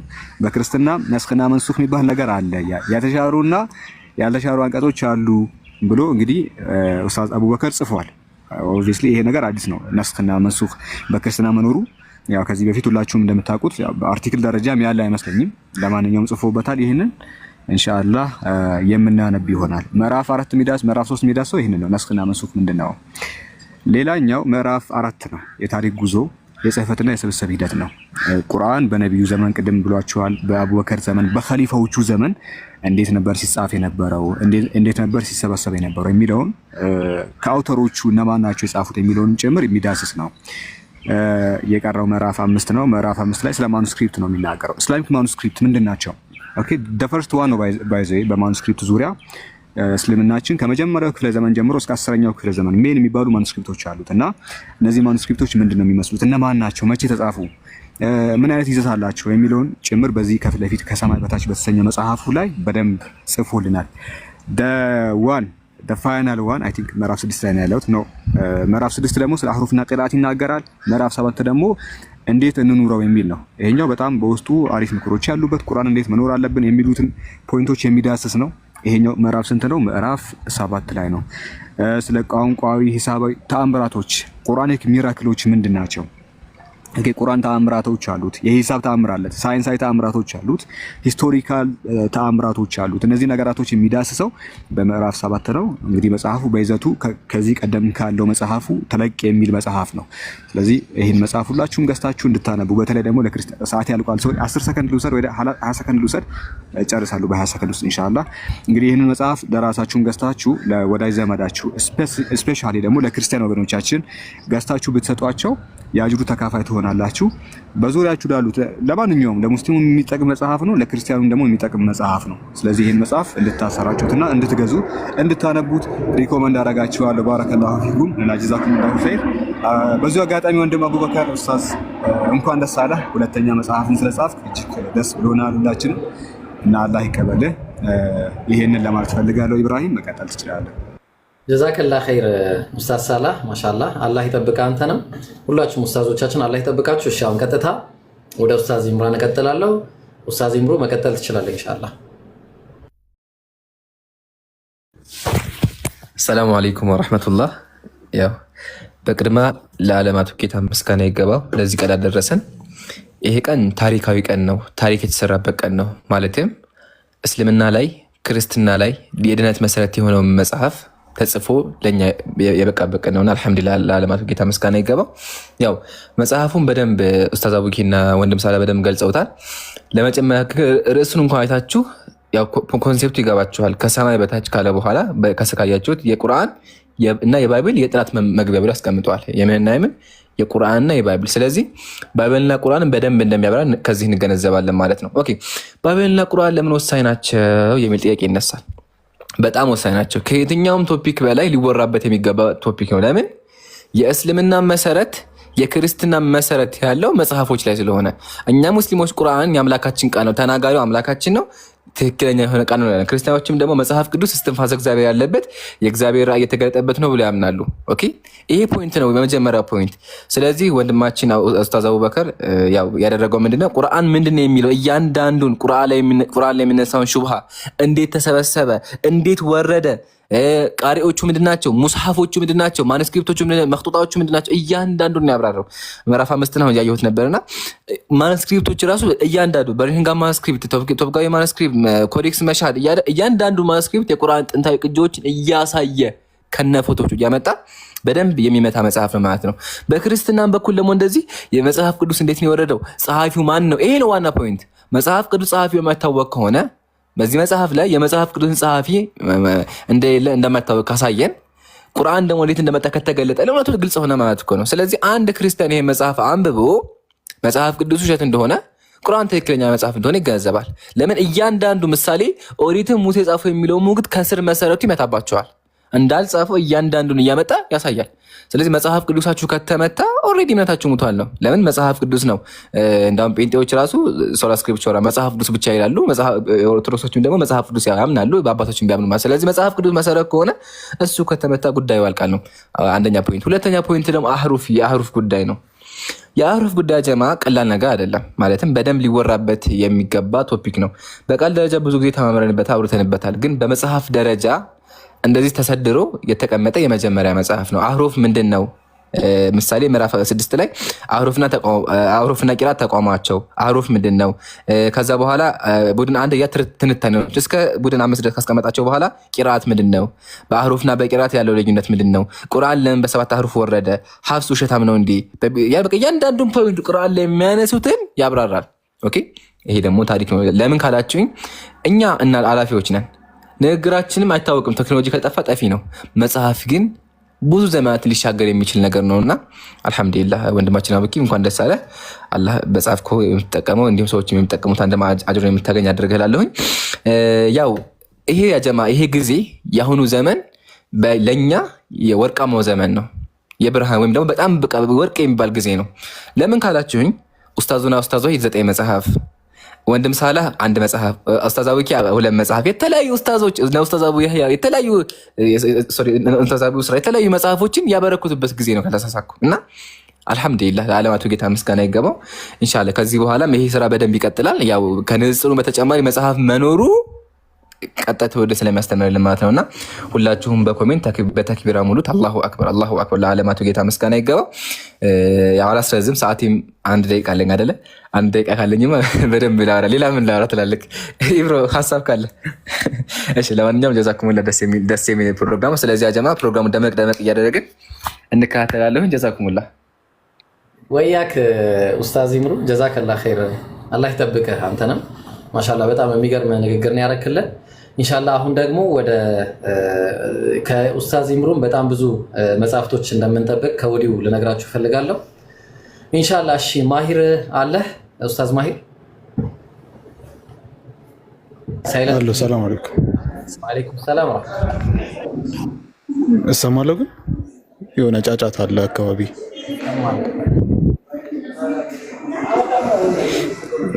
በክርስትና ነስኽና መንሱኽ የሚባል ነገር አለ። ያተሻሩና ያልተሻሩ አንቀጾች አሉ ብሎ እንግዲህ ኡስታዝ አቡበከር ጽፏል። ኦብቪየስሊ ይሄ ነገር አዲስ ነው። ነስኽና መንሱኽ በክርስትና መኖሩ ያው ከዚህ በፊት ሁላችሁም እንደምታውቁት በአርቲክል ደረጃም ያለ አይመስለኝም። ለማንኛውም ጽፎበታል። ይሄንን ኢንሻአላህ የምናነብ ይሆናል። ምዕራፍ 4 ሚዳስ ምዕራፍ 3 ሚዳስ ነው። ይሄንን ነው ነስኽና መንሱኽ ምንድነው። ሌላኛው ምዕራፍ 4 ነው። የታሪክ ጉዞ የጽህፈትና የስብስብ ሂደት ነው። ቁርአን በነብዩ ዘመን ቅድም ብሏቸዋል፣ በአቡበከር ዘመን በኸሊፋዎቹ ዘመን እንዴት ነበር ሲጻፍ የነበረው፣ እንዴት ነበር ሲሰበሰብ የነበረው የሚለውን ከአውተሮቹ እነማን ናቸው የጻፉት የሚለውን ጭምር የሚዳስስ ነው። የቀረው ምዕራፍ 5 ነው። ምዕራፍ 5 ላይ ስለ ማኑስክሪፕት ነው የሚናገረው። ኢስላሚክ ማኑስክሪፕት ምንድናቸው? ኦኬ the first one by the way በማኑስክሪፕት ዙሪያ እስልምናችን ከመጀመሪያው ክፍለ ዘመን ጀምሮ እስከ 10ኛው ክፍለ ዘመን ሜን የሚባሉ ማኑስክሪፕቶች አሉት እና እነዚህ ማኑስክሪፕቶች ምንድነው የሚመስሉት፣ እነማን ናቸው፣ መቼ ተጻፉ፣ ምን አይነት ይዘት አላቸው የሚለውን ጭምር በዚህ ከፊት ለፊት ከሰማይ በታች በተሰኘው መጽሐፉ ላይ በደንብ ጽፎልናል። the final one I think ምዕራፍ 6 ላይ ነው ያለው ነው። ምዕራፍ 6 ደግሞ ስለ አህሩፍና ቂራአት ይናገራል። ምዕራፍ 7 ደግሞ እንዴት እንኑረው የሚል ነው። ይሄኛው በጣም በውስጡ አሪፍ ምክሮች ያሉበት ቁርአን እንዴት መኖር አለብን የሚሉትን ፖይንቶች የሚዳስስ ነው። ይሄኛው ምዕራፍ ስንት ነው? ምዕራፍ 7 ላይ ነው። ስለ ቋንቋዊ ሂሳባዊ ተአምራቶች ቁርአኒክ ሚራክሎች ምንድናቸው? ቁርአን ተአምራቶች አሉት። የሂሳብ ተአምር አለ፣ ሳይንሳዊ ተአምራቶች አሉት፣ ሂስቶሪካል ተአምራቶች አሉት። እነዚህ ነገራቶች የሚዳስሰው በምዕራፍ 7 ነው። እንግዲህ መጽሐፉ በይዘቱ ከዚህ ቀደም ካለው መጽሐፉ ተለቅ የሚል መጽሐፍ ነው። ስለዚህ ይህን መጽሐፍ ሁላችሁም ገዝታችሁ እንድታነቡ፣ በተለይ ደግሞ ለክርስቲያን ሰዓት ያልቋል ሰው 10 ሰከንድ ልውሰድ ወይ 20 ሰከንድ ልውሰድ ጨርሳለሁ በ20 ሰከንድ ውስጥ ኢንሻአላህ። እንግዲህ ይህንን መጽሐፍ ለራሳችሁም ገዝታችሁ ለወዳጅ ዘመዳችሁ ስፔሻሊ ደግሞ ለክርስቲያን ወገኖቻችን ገዝታችሁ ብትሰጧቸው የአጅሩ ተካፋይ ትሆናላችሁ። በዙሪያችሁ ላሉት ለማንኛውም ለሙስሊሙ የሚጠቅም መጽሐፍ ነው፣ ለክርስቲያኑም ደግሞ የሚጠቅም መጽሐፍ ነው። ስለዚህ ይህን መጽሐፍ እንድታሰራጩትና እንድትገዙ እንድታነቡት ሪኮመንድ አደርጋችኋለሁ። ባረከላሁ ፊኩም እና ጀዛኩሙላሁ ኸይር። በዚሁ አጋጣሚ ወንድም አቡበከር ኡስታዝ እንኳን ደስ አለህ፣ ሁለተኛ መጽሐፍን ስለጻፍክ እጅግ ደስ ብሎናል ሁላችንም እና አላህ ይቀበልህ። ይሄንን ለማለት ፈልጋለሁ። ኢብራሂም መቀጠል ትችላለህ። ጀዛከላ ኸይር ኡስታዝ ሳላህ ማሻአላህ። አላህ ይጠብቅህ አንተንም ሁላችሁም ኡስታዞቻችን አላህ ይጠብቃችሁ። እሺ አሁን ቀጥታ ወደ ኡስታዝ ኢምራን እቀጥላለሁ። ኡስታዝ ኢምሩ መቀጠል ትችላለህ ኢንሻአላህ። ሰላሙ አለይኩም ወራህመቱላህ። ያው በቅድማ ለዓለማቱ ጌታ ምስጋና ይገባው ለዚህ ቀን አደረሰን። ይሄ ቀን ታሪካዊ ቀን ነው፣ ታሪክ የተሰራበት ቀን ነው። ማለትም እስልምና ላይ ክርስትና ላይ የድነት መሰረት የሆነው መጽሐፍ ተጽፎ ለኛ የበቃበት ቀን ነውና አልሐምዱሊላህ ለዓለማቱ ጌታ ምስጋና ይገባው። ያው መጽሐፉን በደንብ ኡስታዝ አቡኪና ወንድም ሳላ በደንብ ገልጸውታል። ለመጨመር ርዕሱን እንኳን አይታችሁ ያው ኮንሴፕቱ ይገባችኋል። ከሰማይ በታች ካለ በኋላ ከሰካያችሁት የቁርአን እና የባይብል የጥናት መግቢያ ብሎ አስቀምጠዋል። የምንና የምን የቁርአንና የባይብል። ስለዚህ ባይብልና ቁርአንን በደንብ እንደሚያበራ ከዚህ እንገነዘባለን ማለት ነው። ኦኬ ባይብልና ቁርአን ለምን ወሳኝ ናቸው የሚል ጥያቄ ይነሳል። በጣም ወሳኝ ናቸው። ከየትኛውም ቶፒክ በላይ ሊወራበት የሚገባ ቶፒክ ነው። ለምን? የእስልምና መሰረት የክርስትና መሰረት ያለው መጽሐፎች ላይ ስለሆነ እኛ ሙስሊሞች ቁርአን የአምላካችን ቃል ነው፣ ተናጋሪው አምላካችን ነው፣ ትክክለኛ የሆነ ቃል ነው። ክርስቲያኖችም ደግሞ መጽሐፍ ቅዱስ እስትንፋሰ እግዚአብሔር ያለበት የእግዚአብሔር ራእይ የተገለጠበት ነው ብሎ ያምናሉ። ኦኬ ይሄ ፖይንት ነው በመጀመሪያ ፖይንት። ስለዚህ ወንድማችን ኡስታዝ አቡበከር ያው ያደረገው ምንድነው ቁርአን ምንድነው የሚለው እያንዳንዱን ቁርአን ላይ የሚነሳውን ሹብሃ እንዴት ተሰበሰበ፣ እንዴት ወረደ፣ ቃሪዎቹ ምንድናቸው? ሙስሐፎቹ ምንድናቸው? ማኑስክሪፕቶቹ መክጡጣዎቹ ምንድናቸው? እያንዳንዱን ነው ያብራራው። ምዕራፍ 5 ነው ያየሁት ነበርና ማኑስክሪፕቶች ራሱ እያንዳንዱ በርሂንጋ ማኑስክሪፕት፣ ቶብጋዊ ማኑስክሪፕት፣ ኮዴክስ መሻድ እያንዳንዱ ማኑስክሪፕት የቁርአን ጥንታዊ ቅጂዎችን እያሳየ ከነ ፎቶቹ እያመጣ በደንብ የሚመታ መጽሐፍ ነው ማለት ነው። በክርስትናም በኩል ደግሞ እንደዚህ የመጽሐፍ ቅዱስ እንዴት ነው የወረደው? ጸሐፊው ማን ነው? ይሄ ነው ዋና ፖይንት። መጽሐፍ ቅዱስ ጸሐፊው የማይታወቅ ከሆነ በዚህ መጽሐፍ ላይ የመጽሐፍ ቅዱስን ጸሐፊ እንደሌለ እንደማይታወቅ ካሳየን ቁርአን ደግሞ እንዴት እንደመጣ ከተገለጠ ለእውነቱ ግልጽ ሆነ ማለት እኮ ነው። ስለዚህ አንድ ክርስቲያን ይሄ መጽሐፍ አንብቦ መጽሐፍ ቅዱስ ውሸት እንደሆነ ቁርአን ትክክለኛ መጽሐፍ እንደሆነ ይገነዘባል። ለምን? እያንዳንዱ ምሳሌ ኦሪትን ሙሴ ጻፈው የሚለው ሙግት ከስር መሰረቱ ይመታባቸዋል። እንዳልጻፈው እያንዳንዱን እያመጣ ያሳያል። ስለዚህ መጽሐፍ ቅዱሳችሁ ከተመታ ኦልሬዲ እምነታችሁ ሙቷል ነው። ለምን? መጽሐፍ ቅዱስ ነው። እንዳውም ጴንጤዎች ራሱ ሶላ ስክሪፕቸራ መጽሐፍ ቅዱስ ብቻ ይላሉ። ኦርቶዶክሶችም ደግሞ መጽሐፍ ቅዱስ ያምናሉ፣ በአባቶችም ቢያምኑ ማለት። ስለዚህ መጽሐፍ ቅዱስ መሰረት ከሆነ እሱ ከተመታ ጉዳዩ ያልቃል ነው አንደኛ ፖይንት። ሁለተኛ ፖይንት ደግሞ የአህሩፍ ጉዳይ ነው። የአህሩፍ ጉዳይ ጀማ ቀላል ነገር አይደለም። ማለትም በደንብ ሊወራበት የሚገባ ቶፒክ ነው። በቃል ደረጃ ብዙ ጊዜ ተማምረንበት አውርተንበታል። ግን በመጽሐፍ ደረጃ እንደዚህ ተሰድሮ የተቀመጠ የመጀመሪያ መጽሐፍ ነው። አህሩፍ ምንድን ነው? ምሳሌ ምዕራፍ 6 ላይ አህሩፍና ቂራት ተቋማቸው አህሩፍ ምንድን ነው? ከዛ በኋላ ቡድን 1 ትንታኔዎች እስከ ቡድን 5 ድረስ ካስቀመጣቸው በኋላ ቂራት ምንድን ነው? በአህሩፍና በቂራት ያለው ልዩነት ምንድን ነው? ቁርአን ለምን በ7 አህሩፍ ወረደ? ሐፍስ ውሸታም ነው እንዴ? እያንዳንዱን ፖይንት ቁርአን ላይ የሚያነሱትን ያብራራል። ኦኬ፣ ይሄ ደግሞ ታሪክ ነው። ለምን ካላችሁኝ እኛ እና አላፊዎች ነን። ንግግራችንም አይታወቅም። ቴክኖሎጂ ከጠፋ ጠፊ ነው። መጽሐፍ ግን ብዙ ዘመናት ሊሻገር የሚችል ነገር ነውና አልሐምዱሊላህ ወንድማችን አቡኪ እንኳን ደስ አለ። አላህ በጻፍኮ የምትጠቀመው እንዲሁም ሰዎች የሚጠቀሙት አንድ አጅር የምታገኝ አድርገላለሁኝ። ያው ይሄ ያጀማ ይሄ ጊዜ የአሁኑ ዘመን ለኛ የወርቃማው ዘመን ነው። የብርሃን ወይም ደግሞ በጣም ወርቅ የሚባል ጊዜ ነው። ለምን ካላችሁኝ ኡስታዙና ኡስታዞች 9 መጽሐፍ፣ ወንድም ሳላህ 1 መጽሐፍ፣ ኡስታዝ አቡኪ 2 መጽሐፍ፣ የተለያዩ ኡስታዞች እና ኡስታዝ አቡ ያህያ የተለያዩ መጽሐፎችን ያበረክቱበት ጊዜ ነው ከተሳሳኩ እና አልሐምዱሊላህ ለዓለማቱ ጌታ ምስጋና ይገባው። ኢንሻአላህ ከዚህ በኋላም ይሄ ስራ በደንብ ይቀጥላል። ያው ከንጽሩ በተጨማሪ መጽሐፍ መኖሩ ቀጣይ ወደ ስለሚያስተምርልን ማለት ነውና ሁላችሁም በኮሜንት በተክቢራ ሙሉት። አላሁ አክበር አላሁ አክበር። ለዓለማቱ ጌታ ምስጋና ይገባው። ያው አላስረዝም፣ ሰዓቴም 1 ደቂቃ አለኝ አይደለ? 1 ደቂቃ ካለኝማ በደንብ ላወራ። ሌላ ምን ላወራ ትላለህ ኢብሮ? ሀሳብ ካለ እሺ። ለማንኛውም ጀዛኩሙላህ ደስ የሚል ፕሮግራም። ስለዚህ አጀማ ፕሮግራሙን ደመቅ እያደረግን እንከታተላለሁ። ጀዛኩሙላህ ወያክ ኡስታዝ ኢምሩ ጀዛከላህ ኸይር። አላህ ይጠብቅህ አንተንም ማሻአላህ በጣም የሚገርም ንግግር ነው ያረክልን። ኢንሻአላህ አሁን ደግሞ ወደ ከኡስታዝ ኢምሩን በጣም ብዙ መጽሐፍቶች እንደምንጠብቅ ከወዲሁ ልነግራችሁ ፈልጋለሁ ኢንሻአላህ። እሺ ማሂር አለ ኡስታዝ ማሂር? ሰላም ሰላም አለይኩም። ወአለይኩም ሰላም ወራህመቱላህ። እሰማለሁ ግን የሆነ ጫጫታ አለ አካባቢ።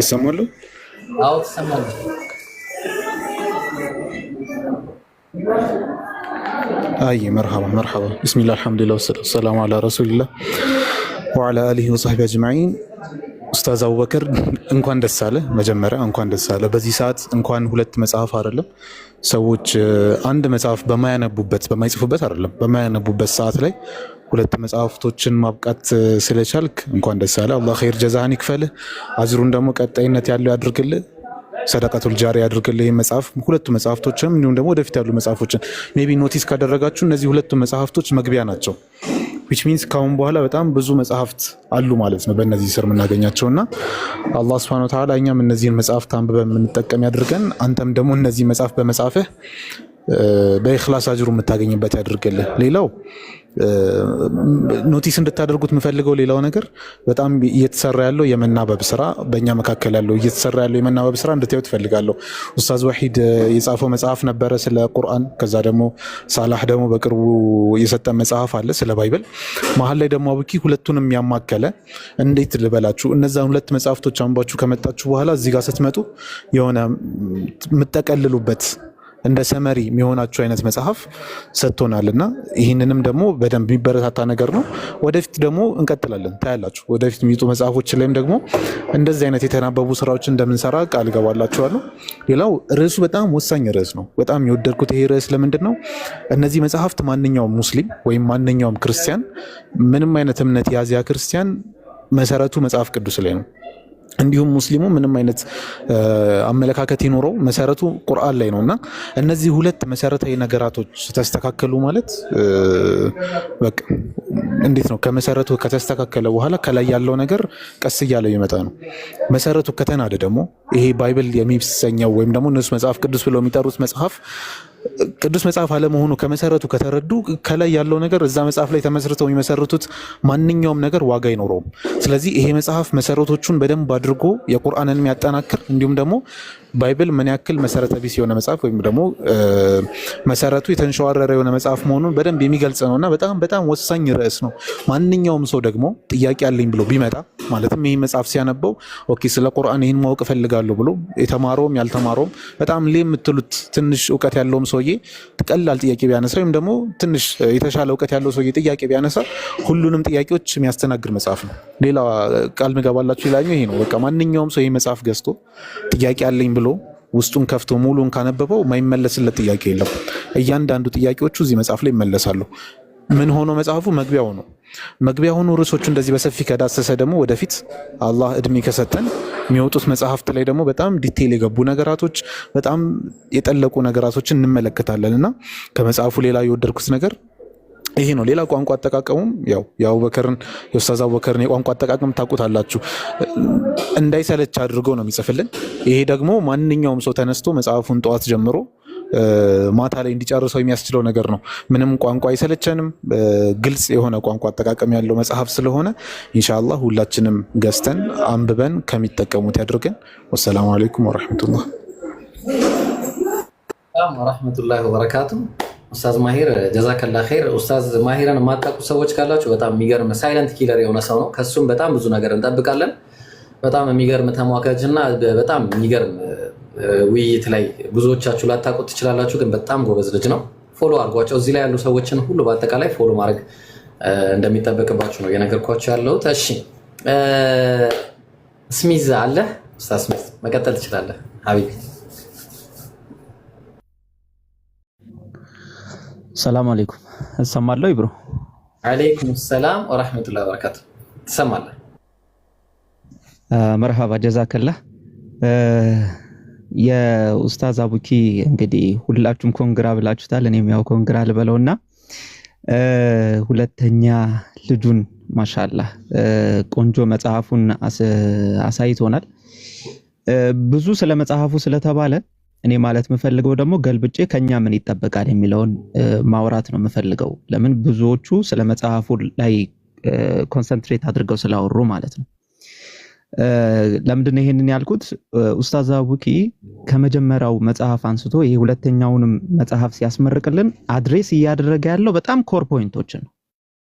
እሰማለሁ? አዎ ትሰማለህ? አይ መርሐባ መርሐባ። ቢስሚላህ አልሐምዱሊላህ ወሰላቱ ወሰላሙ ዐላ ረሱሊላህ ወዐላ አሊሂ ወሰህቢሂ አጅመዒን። ኡስታዝ አቡበከር እንኳን ደስ አለ። መጀመሪያ እንኳን ደስ አለ። በዚህ ሰዓት እንኳን 2 መጽሐፍ አይደለም ሰዎች 1 መጽሐፍ በማይጽፉበት አይደለም በማያነቡበት ሰዓት ላይ 2 መጽሐፍቶችን ማብቃት ስለቻልክ እንኳን ደስ አለ። አላህ ኸይር ጀዛህን ይክፈልህ። አጅሩን ደግሞ ቀጣይነት ያለው ያድርግልህ። ሰደቀቱል ጃሪ ያድርግልህ። መጽሐፍ 2 መጽሐፍቶችንም እንዲሁም ደግሞ ወደፊት ያሉ መጽሐፎችን ሜቢ ኖቲስ ካደረጋችሁ እነዚህ 2 መጽሐፍቶች መግቢያ ናቸው። which means ካሁን በኋላ በጣም ብዙ መጽሐፍት አሉ ማለት ነው በእነዚህ ስር የምናገኛቸውና አላህ Subhanahu Wa Ta'ala እኛም እነዚህን መጽሐፍት አንብበን የምንጠቀም ያድርገን። አንተም ደግሞ እነዚህ መጽሐፍ በመጻፍህ በኢኽላስ አጅሩ የምታገኝበት ያድርግልህ። ሌላው ኖቲስ እንድታደርጉት የምፈልገው ሌላው ነገር በጣም እየተሰራ ያለው የመናበብ ስራ በእኛ መካከል ያለው እየተሰራ ያለው የመናበብ ስራ እንድታዩት ፈልጋለሁ። ኡስታዝ ወሒድ የጻፈው መጽሐፍ ነበረ ስለ ቁርአን። ከዛ ደግሞ ሳላህ ደግሞ በቅርቡ የሰጠ መጽሐፍ አለ ስለ ባይብል። መሀል ላይ ደግሞ አቡኪ ሁለቱንም ያማከለ እንዴት ልበላችሁ እነዛን 2 መጽሐፍቶች አንባችሁ ከመጣችሁ በኋላ እዚህ ጋር ስትመጡ የሆነ የምትጠቀልሉበት እንደ ሰመሪ የሚሆናችሁ አይነት መጽሐፍ ሰጥቶናልና ይህንንም ደግሞ በደንብ የሚበረታታ ነገር ነው። ወደፊት ደግሞ እንቀጥላለን ታያላችሁ። ወደፊት የሚወጡ መጽሐፎች ላይም ደግሞ እንደዚህ አይነት የተናበቡ ስራዎች እንደምንሰራ ቃል ገባላችኋለሁ። ሌላው ርዕሱ በጣም ወሳኝ ርዕስ ነው። በጣም የወደድኩት ይሄ ርዕስ ለምንድን ነው? እነዚህ መጽሐፍት ማንኛውም ሙስሊም ወይም ማንኛውም ክርስቲያን ምንም አይነት እምነት የያዘ ክርስቲያን መሰረቱ መጽሐፍ ቅዱስ ላይ ነው። እንዲሁም ሙስሊሙ ምንም አይነት አመለካከት ይኖረው መሰረቱ ቁርአን ላይ ነውና እነዚህ ሁለት መሰረታዊ ነገራቶች ተስተካከሉ ማለት በቃ እንዴት ነው? ከመሰረቱ ከተስተካከለ በኋላ ከላይ ያለው ነገር ቀስ እያለ ይመጣ ነው። መሰረቱ ከተናደ ደግሞ ይሄ ባይብል የሚሰኘው ወይም ደግሞ እነሱ መጽሐፍ ቅዱስ ብለው የሚጠሩት መጽሐፍ ቅዱስ መጽሐፍ አለመሆኑ ከመሰረቱ ከተረዱ ከላይ ያለው ነገር እዛ መጽሐፍ ላይ ተመስርተው የሚመሰርቱት ማንኛውም ነገር ዋጋ አይኖረውም። ስለዚህ ይሄ መጽሐፍ መሰረቶቹን በደንብ አድርጎ የቁርአንን የሚያጠናክር እንዲሁም ደግሞ ባይብል ምን ያክል መሰረተ ቢስ የሆነ መጽሐፍ ወይም ደግሞ መሰረቱ የተንሸዋረረ የሆነ መጽሐፍ መሆኑን በደንብ የሚገልጽ ነውና በጣም ወሳኝ ርዕስ ነው። ማንኛውም ሰው ደግሞ ጥያቄ አለኝ ብሎ ቢመጣ ማለትም ይሄ መጽሐፍ ሲያነበው ኦኬ ስለ ቁርአን ይሄን ማወቅ እፈልጋለሁ ብሎ የተማረውም ያልተማረውም በጣም የምትሉት ትንሽ እውቀት ያለውም ሰውዬ ቀላል ጥያቄ ቢያነሳ ወይም ደግሞ ትንሽ የተሻለ እውቀት ያለው ሰውዬ ጥያቄ ቢያነሳ ሁሉንም ጥያቄዎች የሚያስተናግድ መጽሐፍ ነው። ሌላ ቃል ምገባላችሁ ይላኛው ይሄ ነው። በቃ ማንኛውም ሰው ይሄ መጽሐፍ ገዝቶ ጥያቄ አለኝ ብሎ ውስጡን ከፍቶ ሙሉን ካነበበው የማይመለስለት ጥያቄ የለም። እያንዳንዱ ጥያቄዎቹ እዚህ መጽሐፍ ላይ ይመለሳሉ። ምን ሆኖ መጽሐፉ መግቢያው ነው። መግቢያው ሆኖ ርዕሶቹ እንደዚህ በሰፊ ከዳሰሰ ደግሞ ወደፊት አላህ እድሜ ከሰጠን የሚወጡት መጽሐፍት ላይ ደግሞ በጣም ዲቴይል የገቡ ነገራቶች በጣም የጠለቁ ነገራቶችን እንመለከታለንና ከመጽሐፉ ሌላ የወደድኩት ነገር ይሄ ነው። ሌላ ቋንቋ አጠቃቀሙም ያው የአቡበከርን የኡስታዝ አቡበከርን የቋንቋ አጠቃቀም ታውቁታላችሁ። እንዳይሰለች አድርጎ ነው የሚጽፍልን። ይሄ ደግሞ ማንኛውም ሰው ተነስቶ መጽሐፉን ጠዋት ጀምሮ ማታ ላይ እንዲጨርሰው የሚያስችለው ነገር ነው። ምንም ቋንቋ አይሰለቸንም። ግልጽ የሆነ ቋንቋ አጠቃቀም ያለው መጽሐፍ ስለሆነ ኢንሻአላህ ሁላችንም ገዝተን አንብበን ከሚጠቀሙት ያድርገን። ወሰላሙ አለይኩም ወራህመቱላህ ወበረካቱ። ኡስታዝ ማሂር ጀዛከላ ኸይር። ኡስታዝ ማሂርን የማታውቁ ሰዎች ካላችሁ በጣም የሚገርም ሳይለንት ኪለር የሆነ ሰው ነው። ከሱም በጣም ብዙ ነገር እንጠብቃለን። በጣም የሚገርም ተሟጋጅና በጣም የሚገርም ውይይት ላይ ብዙዎቻችሁ ላታውቁት ትችላላችሁ፣ ግን በጣም ጎበዝ ልጅ ነው። ፎሎ አድርጓቸው። እዚህ ላይ ያሉ ሰዎችን ሁሉ በአጠቃላይ ፎሎ ማድረግ እንደሚጠበቅባችሁ ነው የነገርኳችሁ ያለሁት። እሺ ስሚዝ አለ ኡስታዝ ስሚዝ መቀጠል ትችላለህ ሀቢቢ። ሰላም አለይኩም እሰማለሁ ይብሮ። አለይኩም ሰላም ወራህመቱላሂ ወበረካቱ። ትሰማለህ? መርሃባ ጀዛከላ። የኡስታዝ አቡኪ እንግዲህ ሁላችሁም ኮንግራ ብላችሁታል። እኔም ያው ኮንግራ ልበለውና ሁለተኛ ልጁን ማሻአላህ ቆንጆ መጽሐፉን አሳይቶናል። ብዙ ስለ መጽሐፉ ስለተባለ እኔ ማለት የምፈልገው ደግሞ ገልብጬ ከኛ ምን ይጠበቃል የሚለውን ማውራት ነው የምፈልገው። ለምን ብዙዎቹ ስለ መጽሐፉ ላይ ኮንሰንትሬት አድርገው ስላወሩ ማለት ነው። ለምንድን ነው ይሄንን ያልኩት? ኡስታዝ አቡኪ ከመጀመሪያው መጽሐፍ አንስቶ ይሄ ሁለተኛውንም መጽሐፍ ሲያስመርቅልን አድሬስ እያደረገ ያለው በጣም ኮር ፖይንቶችን ነው።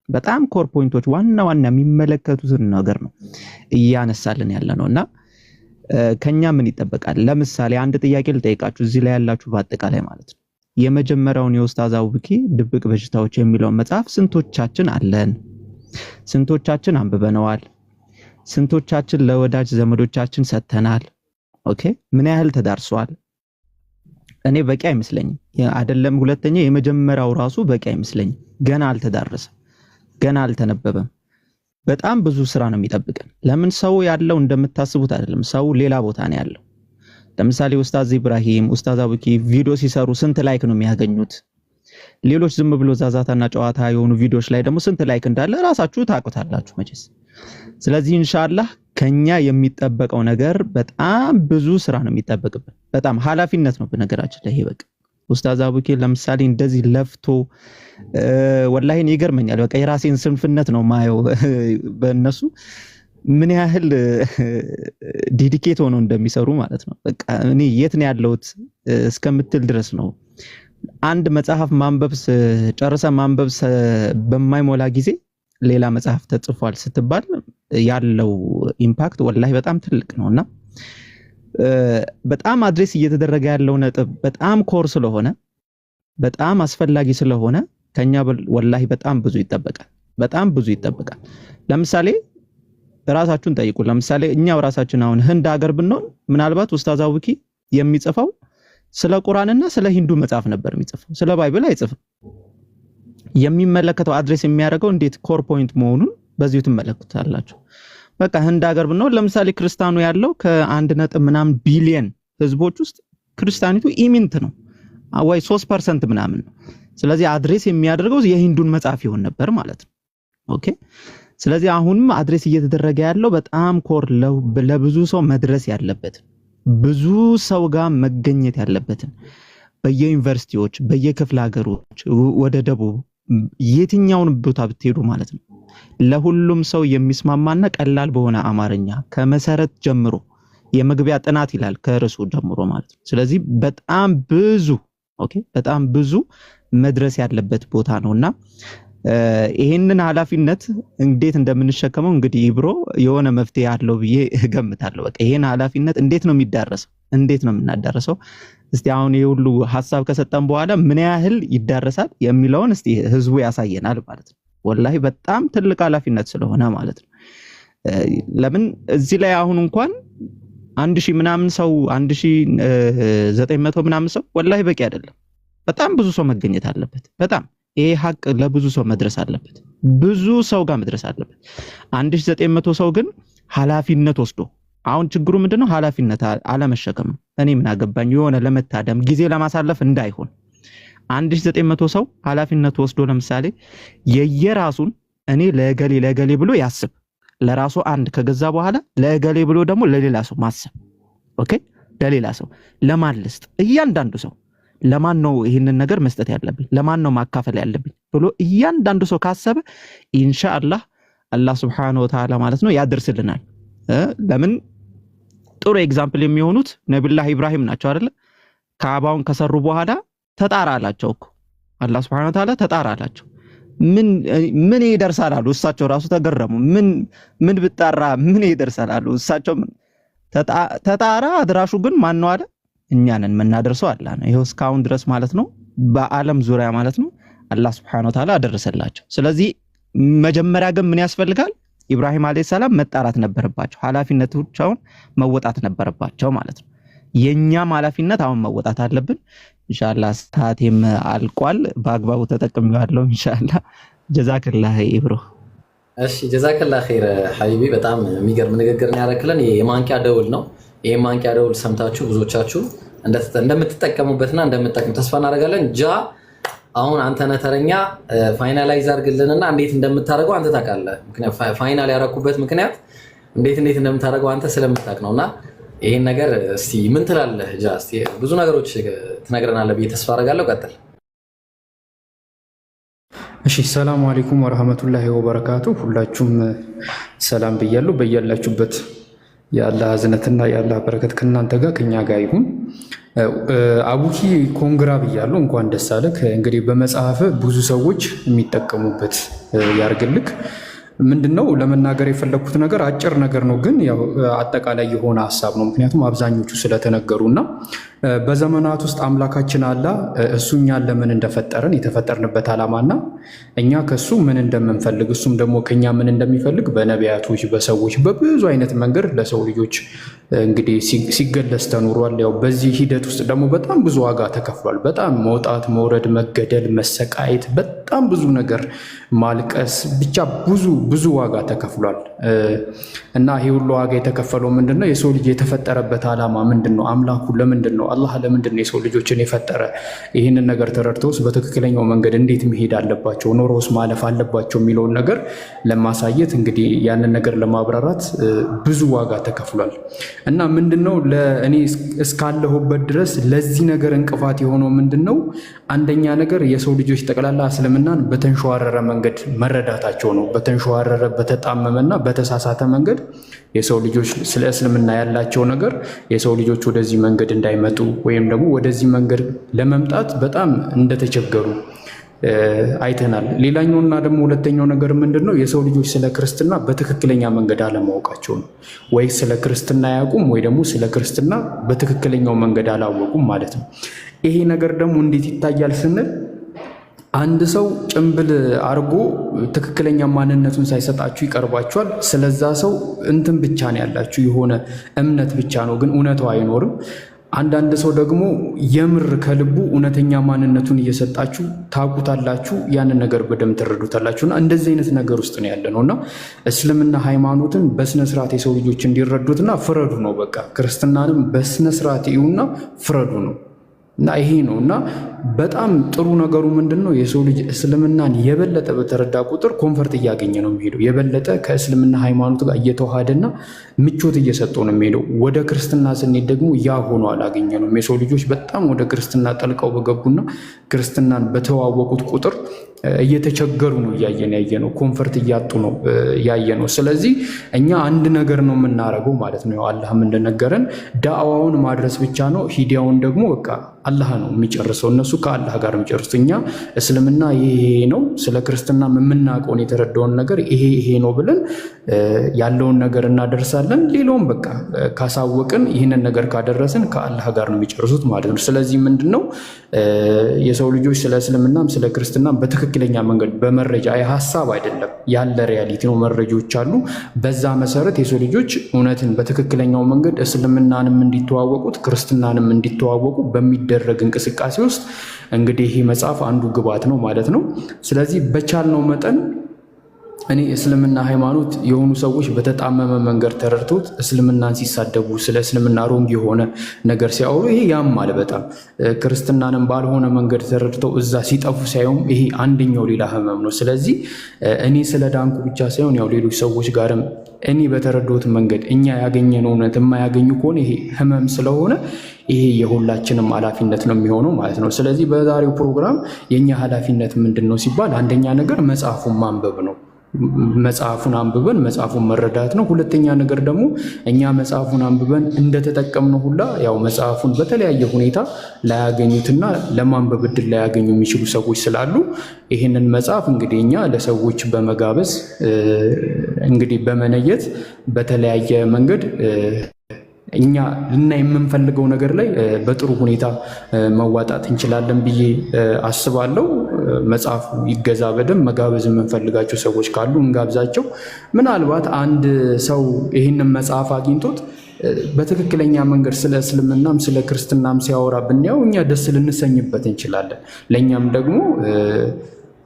በጣም ኮር ፖይንቶች ዋና የሚመለከቱትን ነገር ነው እያነሳልን ያለ ነውና ከኛ ምን ይጠበቃል? ለምሳሌ አንድ ጥያቄ ልጠይቃችሁ እዚህ ላይ ያላችሁ በአጠቃላይ ማለት ነው። የመጀመሪያውን የኡስታዝ አቡኪ ድብቅ በሽታዎች የሚለውን መጽሐፍ ስንቶቻችን አለን? ስንቶቻችን አንብበነዋል? ስንቶቻችን ለወዳጅ ዘመዶቻችን ሰጥተናል? ኦኬ ምን ያህል ተዳርሷል? እኔ በቂ አይመስለኝም። አይደለም ሁለተኛ የመጀመሪያው ራሱ በቂ አይመስለኝም። ገና አልተዳረሰም፣ ገና አልተነበበም። በጣም ብዙ ስራ ነው የሚጠብቀን። ለምን ሰው ያለው እንደምታስቡት አይደለም። ሰው ሌላ ቦታ ነው ያለው። ለምሳሌ ኡስታዝ ኢብራሂም ኡስታዝ አቡኪ ቪዲዮ ሲሰሩ ስንት ላይክ ነው የሚያገኙት? ሌሎች ዝም ብሎ ዛዛታና ጨዋታ የሆኑ ቪዲዮዎች ላይ ደግሞ ስንት ላይክ እንዳለ ራሳችሁ ታውቁታላችሁ መቼስ። ስለዚህ ኢንሻአላህ ከኛ የሚጠበቀው ነገር በጣም ብዙ ስራ ነው የሚጠበቅብን። በጣም ኃላፊነት ነው በነገራችን ላይ ይሄ በቃ ኡስታዝ አቡኪ ለምሳሌ እንደዚህ ለፍቶ ወላሂ ይገርመኛል። በቃ የራሴን ስንፍነት ነው ማየው በእነሱ ምን ያህል ዲዲኬት ሆነው እንደሚሰሩ ማለት ነው። በቃ እኔ የት ነው ያለሁት እስከምትል ድረስ ነው። አንድ መጽሐፍ ማንበብ ጨርሰ ማንበብ በማይሞላ ጊዜ ሌላ መጽሐፍ ተጽፏል ስትባል ያለው ኢምፓክት ወላሂ በጣም ትልቅ ነውና በጣም አድሬስ እየተደረገ ያለው ነጥብ በጣም ኮር ስለሆነ በጣም አስፈላጊ ስለሆነ ከኛ ወላሂ በጣም ብዙ ይጠበቃል። ለምሳሌ ራሳችሁን ጠይቁ። ለምሳሌ እኛው ራሳችን አሁን ህንድ ሀገር ብንሆን ምናልባት ኡስታዝ አቡኪ የሚጽፈው ስለ ቁርአንና ስለ ሂንዱ መጽሐፍ ነበር የሚጽፈው፣ ስለ ባይብል አይጽፍም። የሚመለከተው አድሬስ የሚያደርገው እንዴት ኮር ፖይንት መሆኑን በዚሁ ትመለከታላችሁ። በቃ ህንድ ሀገር ብንሆን ለምሳሌ ክርስቲያኑ ያለው ከ1.ምናምን ቢሊየን ህዝቦች ውስጥ ክርስቲያኒቱ ኢሚንት ነው ወይ 3% ምናምን ነው። ስለዚህ አድሬስ የሚያደርገው የሂንዱን መጽሐፍ ይሆን ነበር ማለት ነው። ኦኬ። ስለዚህ አሁንም አድሬስ እየተደረገ ያለው በጣም ኮር ለብዙ ሰው መድረስ ያለበት ብዙ ሰው ጋር መገኘት ያለበት በየዩኒቨርሲቲዎች በየክፍለ ሀገሮች ወደ ደቡብ የትኛውን ቦታ ብትሄዱ ማለት ነው ለሁሉም ሰው የሚስማማና ቀላል በሆነ አማርኛ ከመሰረት ጀምሮ የመግቢያ ጥናት ይላል ከርሱ ጀምሮ ማለት ነው። ስለዚህ በጣም ብዙ መድረስ ያለበት ቦታ ነውና ይሄንን ኃላፊነት እንዴት እንደምንሸከመው እንግዲህ ኢብሮ የሆነ መፍትሄ አለው ብዬ እገምታለሁ። በቃ ይሄን ኃላፊነት እንዴት ነው የሚዳረሰው? እንዴት ነው የምናዳርሰው? እስቲ አሁን ይሄ ሁሉ ሐሳብ ከሰጠን በኋላ ምን ያህል ይዳረሳል የሚለውን እስቲ ህዝቡ ያሳየናል ማለት ነው። ወላሂ በጣም ትልቅ ኃላፊነት ስለሆነ ማለት ነው። ለምን እዚህ ላይ አሁን እንኳን 1000 ምናምን ሰው 1900 ምናምን ሰው ወላሂ በቂ አይደለም። በጣም ብዙ ሰው መገኘት አለበት። በጣም ይሄ ሀቅ ለብዙ ሰው መድረስ አለበት። ብዙ ሰው ጋር መድረስ አለበት። 1900 ሰው ግን ኃላፊነት ወስዶ አሁን ችግሩ ምንድነው? ኃላፊነት አለመሸከም። እኔ ምን አገባኝ የሆነ ለመታደም ጊዜ ለማሳለፍ እንዳይሆን 1900 ሰው ኃላፊነት ወስዶ ለምሳሌ የየራሱን እኔ ለገሌ ብሎ ያስብ ለራሱ አንድ ከገዛ በኋላ ለገሌ ብሎ ደግሞ ለሌላ ሰው ማሰብ። ኦኬ ለሌላ ሰው ለማን ልስጥ? እያንዳንዱ ሰው ለማን ነው ይሄንን ነገር መስጠት ያለብኝ? ለማን ነው ማካፈል ያለብኝ ብሎ እያንዳንዱ ሰው ካሰበ ኢንሻአላህ አላህ Subhanahu Wa Ta'ala ማለት ነው ያደርስልናል። ለምን ጥሩ ኤግዛምፕል የሚሆኑት ነብዩላህ ኢብራሂም ናቸው አይደል? ካዕባውን ከሰሩ በኋላ ተጣራ አላቸው እኮ አላህ Subhanahu Wa Ta'ala ተጣራ አላቸው። ምን ይደርሳል አሉ። እሳቸው ራሱ ተገረሙ። ምን ብጣራ ምን ይደርሳል አሉ። እሳቸው ተጣራ አድራሹ ግን ማን ነው አለ? እኛ ነን የምናደርሰው አላህ ነው። ይሄው እስካሁን ድረስ ማለት ነው በአለም ዙሪያ ማለት ነው አላህ Subhanahu Wa Ta'ala አደረሰላቸው። ስለዚህ መጀመሪያ ግን ምን ያስፈልጋል? ኢብራሂም አለይሂ ሰላም መጣራት ነበረባቸው። ኃላፊነታቸውን መወጣት ነበረባቸው ማለት ነው። የኛም ኃላፊነት አሁን መወጣት አለብን። ኢንሻአላህ ሰዓቴም አልቋል። በአግባቡ ተጠቅሜዋለሁ ኢንሻአላህ። ጀዛከላህ ኢብሮ። እሺ ጀዛከላህ ኸይር ሐቢቢ። በጣም የሚገርም ንግግር ነው ያደረክልን። የማንቂያ ደውል ነው። ይሄ ማንቂያ ደውል ሰምታችሁ ብዙዎቻችሁ እንደምትጠቀሙበትና እንደምትጠቅሙ ተስፋ እናደርጋለን። አሁን አንተ ነህ ተረኛ ፋይናላይዝ አድርግልንና እንዴት እንደምታደርገው አንተ ታውቃለህ። ምክንያት ፋይናል ያደረኩበት ምክንያት እንዴት እንደምታደርገው አንተ ስለምታውቅ ነውና ይሄን ነገር እስቲ ምን ትላለህ? እስቲ ብዙ ነገሮች ትነግረናለህ ብዬ ተስፋ አደርጋለሁ። ቀጥል። እሺ ሰላም አለይኩም ወራህመቱላሂ ወበረካቱ። ሁላችሁም ሰላም ብያለሁ። በያላችሁበት የአላህ እዝነትና የአላህ በረከት ከእናንተ ጋር ከኛ ጋር ይሁን። አቡኪ ኮንግራ ብያለሁ። እንኳን ደስ አለህ። እንግዲህ በመጽሐፍ ብዙ ሰዎች የሚጠቀሙበት ያርግልክ። ምንድነው ለመናገር የፈለኩት ነገር አጭር ነገር ነው፣ ግን ያው አጠቃላይ የሆነ ሐሳብ ነው። ምክንያቱም አብዛኞቹ ስለተነገሩና በዘመናት ውስጥ አምላካችን አላህ እሱ እኛን ለምን እንደፈጠረን የተፈጠርንበት ዓላማና እኛ ከሱ ምን እንደምንፈልግ እሱም ደግሞ ከኛ ምን እንደሚፈልግ በነቢያቶች በሰዎች በብዙ አይነት መንገድ ለሰው ልጆች እንግዲህ ሲገለጽ ተኖሯል። ያው በዚህ ሂደት ውስጥ ደግሞ በጣም ብዙ ዋጋ ተከፍሏል። በጣም መውጣት፣ መውረድ፣ መገደል፣ መሰቃየት፣ በጣም ብዙ ነገር ማልቀስ፣ ብቻ ብዙ ዋጋ ተከፍሏል። እና ይሄ ሁሉ ዋጋ የተከፈለው ምንድነው? የሰው ልጅ የተፈጠረበት ዓላማ ምንድነው? አምላኩ ለምንድን ነው? አላህ ለምንድን ነው የሰው ልጆችን የፈጠረ? ይህንን ነገር ተረድተውስ በትክክለኛው መንገድ እንዴት መሄድ አለባቸው፣ ኖሮስ ማለፍ አለባቸው የሚለውን ነገር ለማሳየት እንግዲህ ያንን ነገር ለማብራራት ብዙ ዋጋ ተከፍሏል። እና ምንድነው ለእኔ እስካለሁበት ድረስ ለዚህ ነገር እንቅፋት የሆነው ምንድነው? አንደኛ ነገር የሰው ልጆች ጠቅላላ እስልምናን በተንሸዋረረ መንገድ መረዳታቸው ነው። በተንሸዋረረ በተጣመመና በተሳሳተ መንገድ የሰው ልጆች ስለ እስልምና ያላቸው ነገር የሰው ልጆች ወደዚህ መንገድ እንዳይመጡ ወይም ደግሞ ወደዚህ መንገድ ለመምጣት በጣም እንደተቸገሩ አይተናል። ሌላኛውና ደግሞ ሁለተኛው ነገር ምንድነው? የሰው ልጆች ስለ ክርስትና በትክክለኛ መንገድ አለማወቃቸው ነው። ወይ ስለ ክርስትና አያውቁም ወይ ደግሞ ስለ ክርስትና በትክክለኛው መንገድ አላወቁም ማለት ነው። ይሄ ነገር ደግሞ እንዴት ይታያል ስንል አንድ ሰው ጭምብል አርጎ ትክክለኛ ማንነቱን ሳይሰጣችሁ ይቀርባችኋል። ስለዛ ሰው እንትን ብቻ ነው ያላችሁ፣ የሆነ እምነት ብቻ ነው፣ ግን እውነቱ አይኖርም። አንዳንድ ሰው ደግሞ የምር ከልቡ እውነተኛ ማንነቱን እየሰጣችሁ ታውቁታላችሁ፣ ያንን ነገር በደንብ ትረዱታላችሁ። እና እንደዚህ አይነት ነገር ውስጥ ነው ያለ ነው እና እስልምና ሃይማኖትን በስነስርዓት የሰው ልጆች እንዲረዱትና ፍረዱ ነው። በቃ ክርስትናንም በስነስርዓት ይዩና ፍረዱ ነው። እና ይሄ ነው እና በጣም ጥሩ ነገሩ ምንድን ነው? የሰው ልጅ እስልምናን የበለጠ በተረዳ ቁጥር ኮንፈርት እያገኘ ነው የሚሄደው። የበለጠ ከእስልምና ሃይማኖት ጋር እየተዋሃደና ምቾት እየሰጠው ነው የሚሄደው። ወደ ክርስትና ስንሄድ ደግሞ ያ ሆኖ አላገኘ ነው። የሰው ልጆች በጣም ወደ ክርስትና ጠልቀው በገቡና ክርስትናን በተዋወቁት ቁጥር እየተቸገሩ ነው እያየን ያየ ነው። ኮንፈርት እያጡ ነው ያየ ነው። ስለዚህ እኛ አንድ ነገር ነው የምናደርገው ማለት ነው። አላህም እንደነገረን ዳዕዋውን ማድረስ ብቻ ነው። ሂዳያውን ደግሞ በቃ አላህ ነው የሚጨርሰው። እነሱ ከአላህ ጋር የሚጨርሱት። እኛ እስልምና ይሄ ነው፣ ስለ ክርስትና የምናውቀውን የተረዳውን ነገር ይሄ ነው ብለን ያለውን ነገር እናደርሳለን። ሌላውን በቃ ካሳወቅን ይህንን ነገር ካደረስን ከአላህ ጋር ነው የሚጨርሱት ማለት ነው። ስለዚህ ምንድን ነው የሰው ልጆች ስለ እስልምናም ስለ ክርስትናም በትክክለኛ መንገድ በመረጃ ሀሳብ አይደለም ያለ ሪያሊቲ ነው፣ መረጃዎች አሉ። በዛ መሰረት የሰው ልጆች እውነትን በትክክለኛው መንገድ እስልምናንም እንዲተዋወቁት ክርስትናንም እንዲተዋወቁ በሚደረግ እንቅስቃሴ ውስጥ እንግዲህ ይህ መጽሐፍ አንዱ ግብዓት ነው ማለት ነው። ስለዚህ በቻልነው መጠን እኔ እስልምና ሃይማኖት የሆኑ ሰዎች በተጣመመ መንገድ ተረድቶት እስልምናን ሲሳደቡ ስለ እስልምና ሮንግ የሆነ ነገር ሲያወሩ ይሄ ያማል በጣም። ክርስትናንም ባልሆነ መንገድ ተረድተው እዛ ሲጠፉ ሳይሆን ይሄ አንደኛው ሌላ ህመም ነው። ስለዚህ እኔ ስለ ዳንኩ ብቻ ሳይሆን ያው ሌሎች ሰዎች ጋርም እኔ በተረዳሁት መንገድ እኛ ያገኘነው እውነት የማያገኙ ከሆነ ይሄ ህመም ስለሆነ ይሄ የሁላችንም ኃላፊነት ነው የሚሆነው ማለት ነው። ስለዚህ በዛሬው ፕሮግራም የኛ ኃላፊነት ምንድን ነው ሲባል አንደኛ ነገር መጽሐፉን ማንበብ ነው። መጽሐፉን አንብበን መጽሐፉን መረዳት ነው። ሁለተኛ ነገር ደግሞ እኛ መጽሐፉን አንብበን እንደተጠቀምነው ሁላ ያው መጽሐፉን በተለያየ ሁኔታ ላያገኙትና ለማንበብ እድል ላያገኙ የሚችሉ ሰዎች ስላሉ ይህንን መጽሐፍ እንግዲህ እኛ ለሰዎች በመጋበዝ እንግዲህ በመነየት በተለያየ መንገድ እኛ ልና የምንፈልገው ነገር ላይ በጥሩ ሁኔታ መዋጣት እንችላለን ብዬ አስባለሁ። መጽሐፉ ይገዛ በደንብ። መጋበዝ የምንፈልጋቸው ሰዎች ካሉ እንጋብዛቸው። ምናልባት አንድ ሰው ይህንን መጽሐፍ አግኝቶት በትክክለኛ መንገድ ስለ እስልምናም ስለ ክርስትናም ሲያወራ ብናየው እኛ ደስ ልንሰኝበት እንችላለን። ለእኛም ደግሞ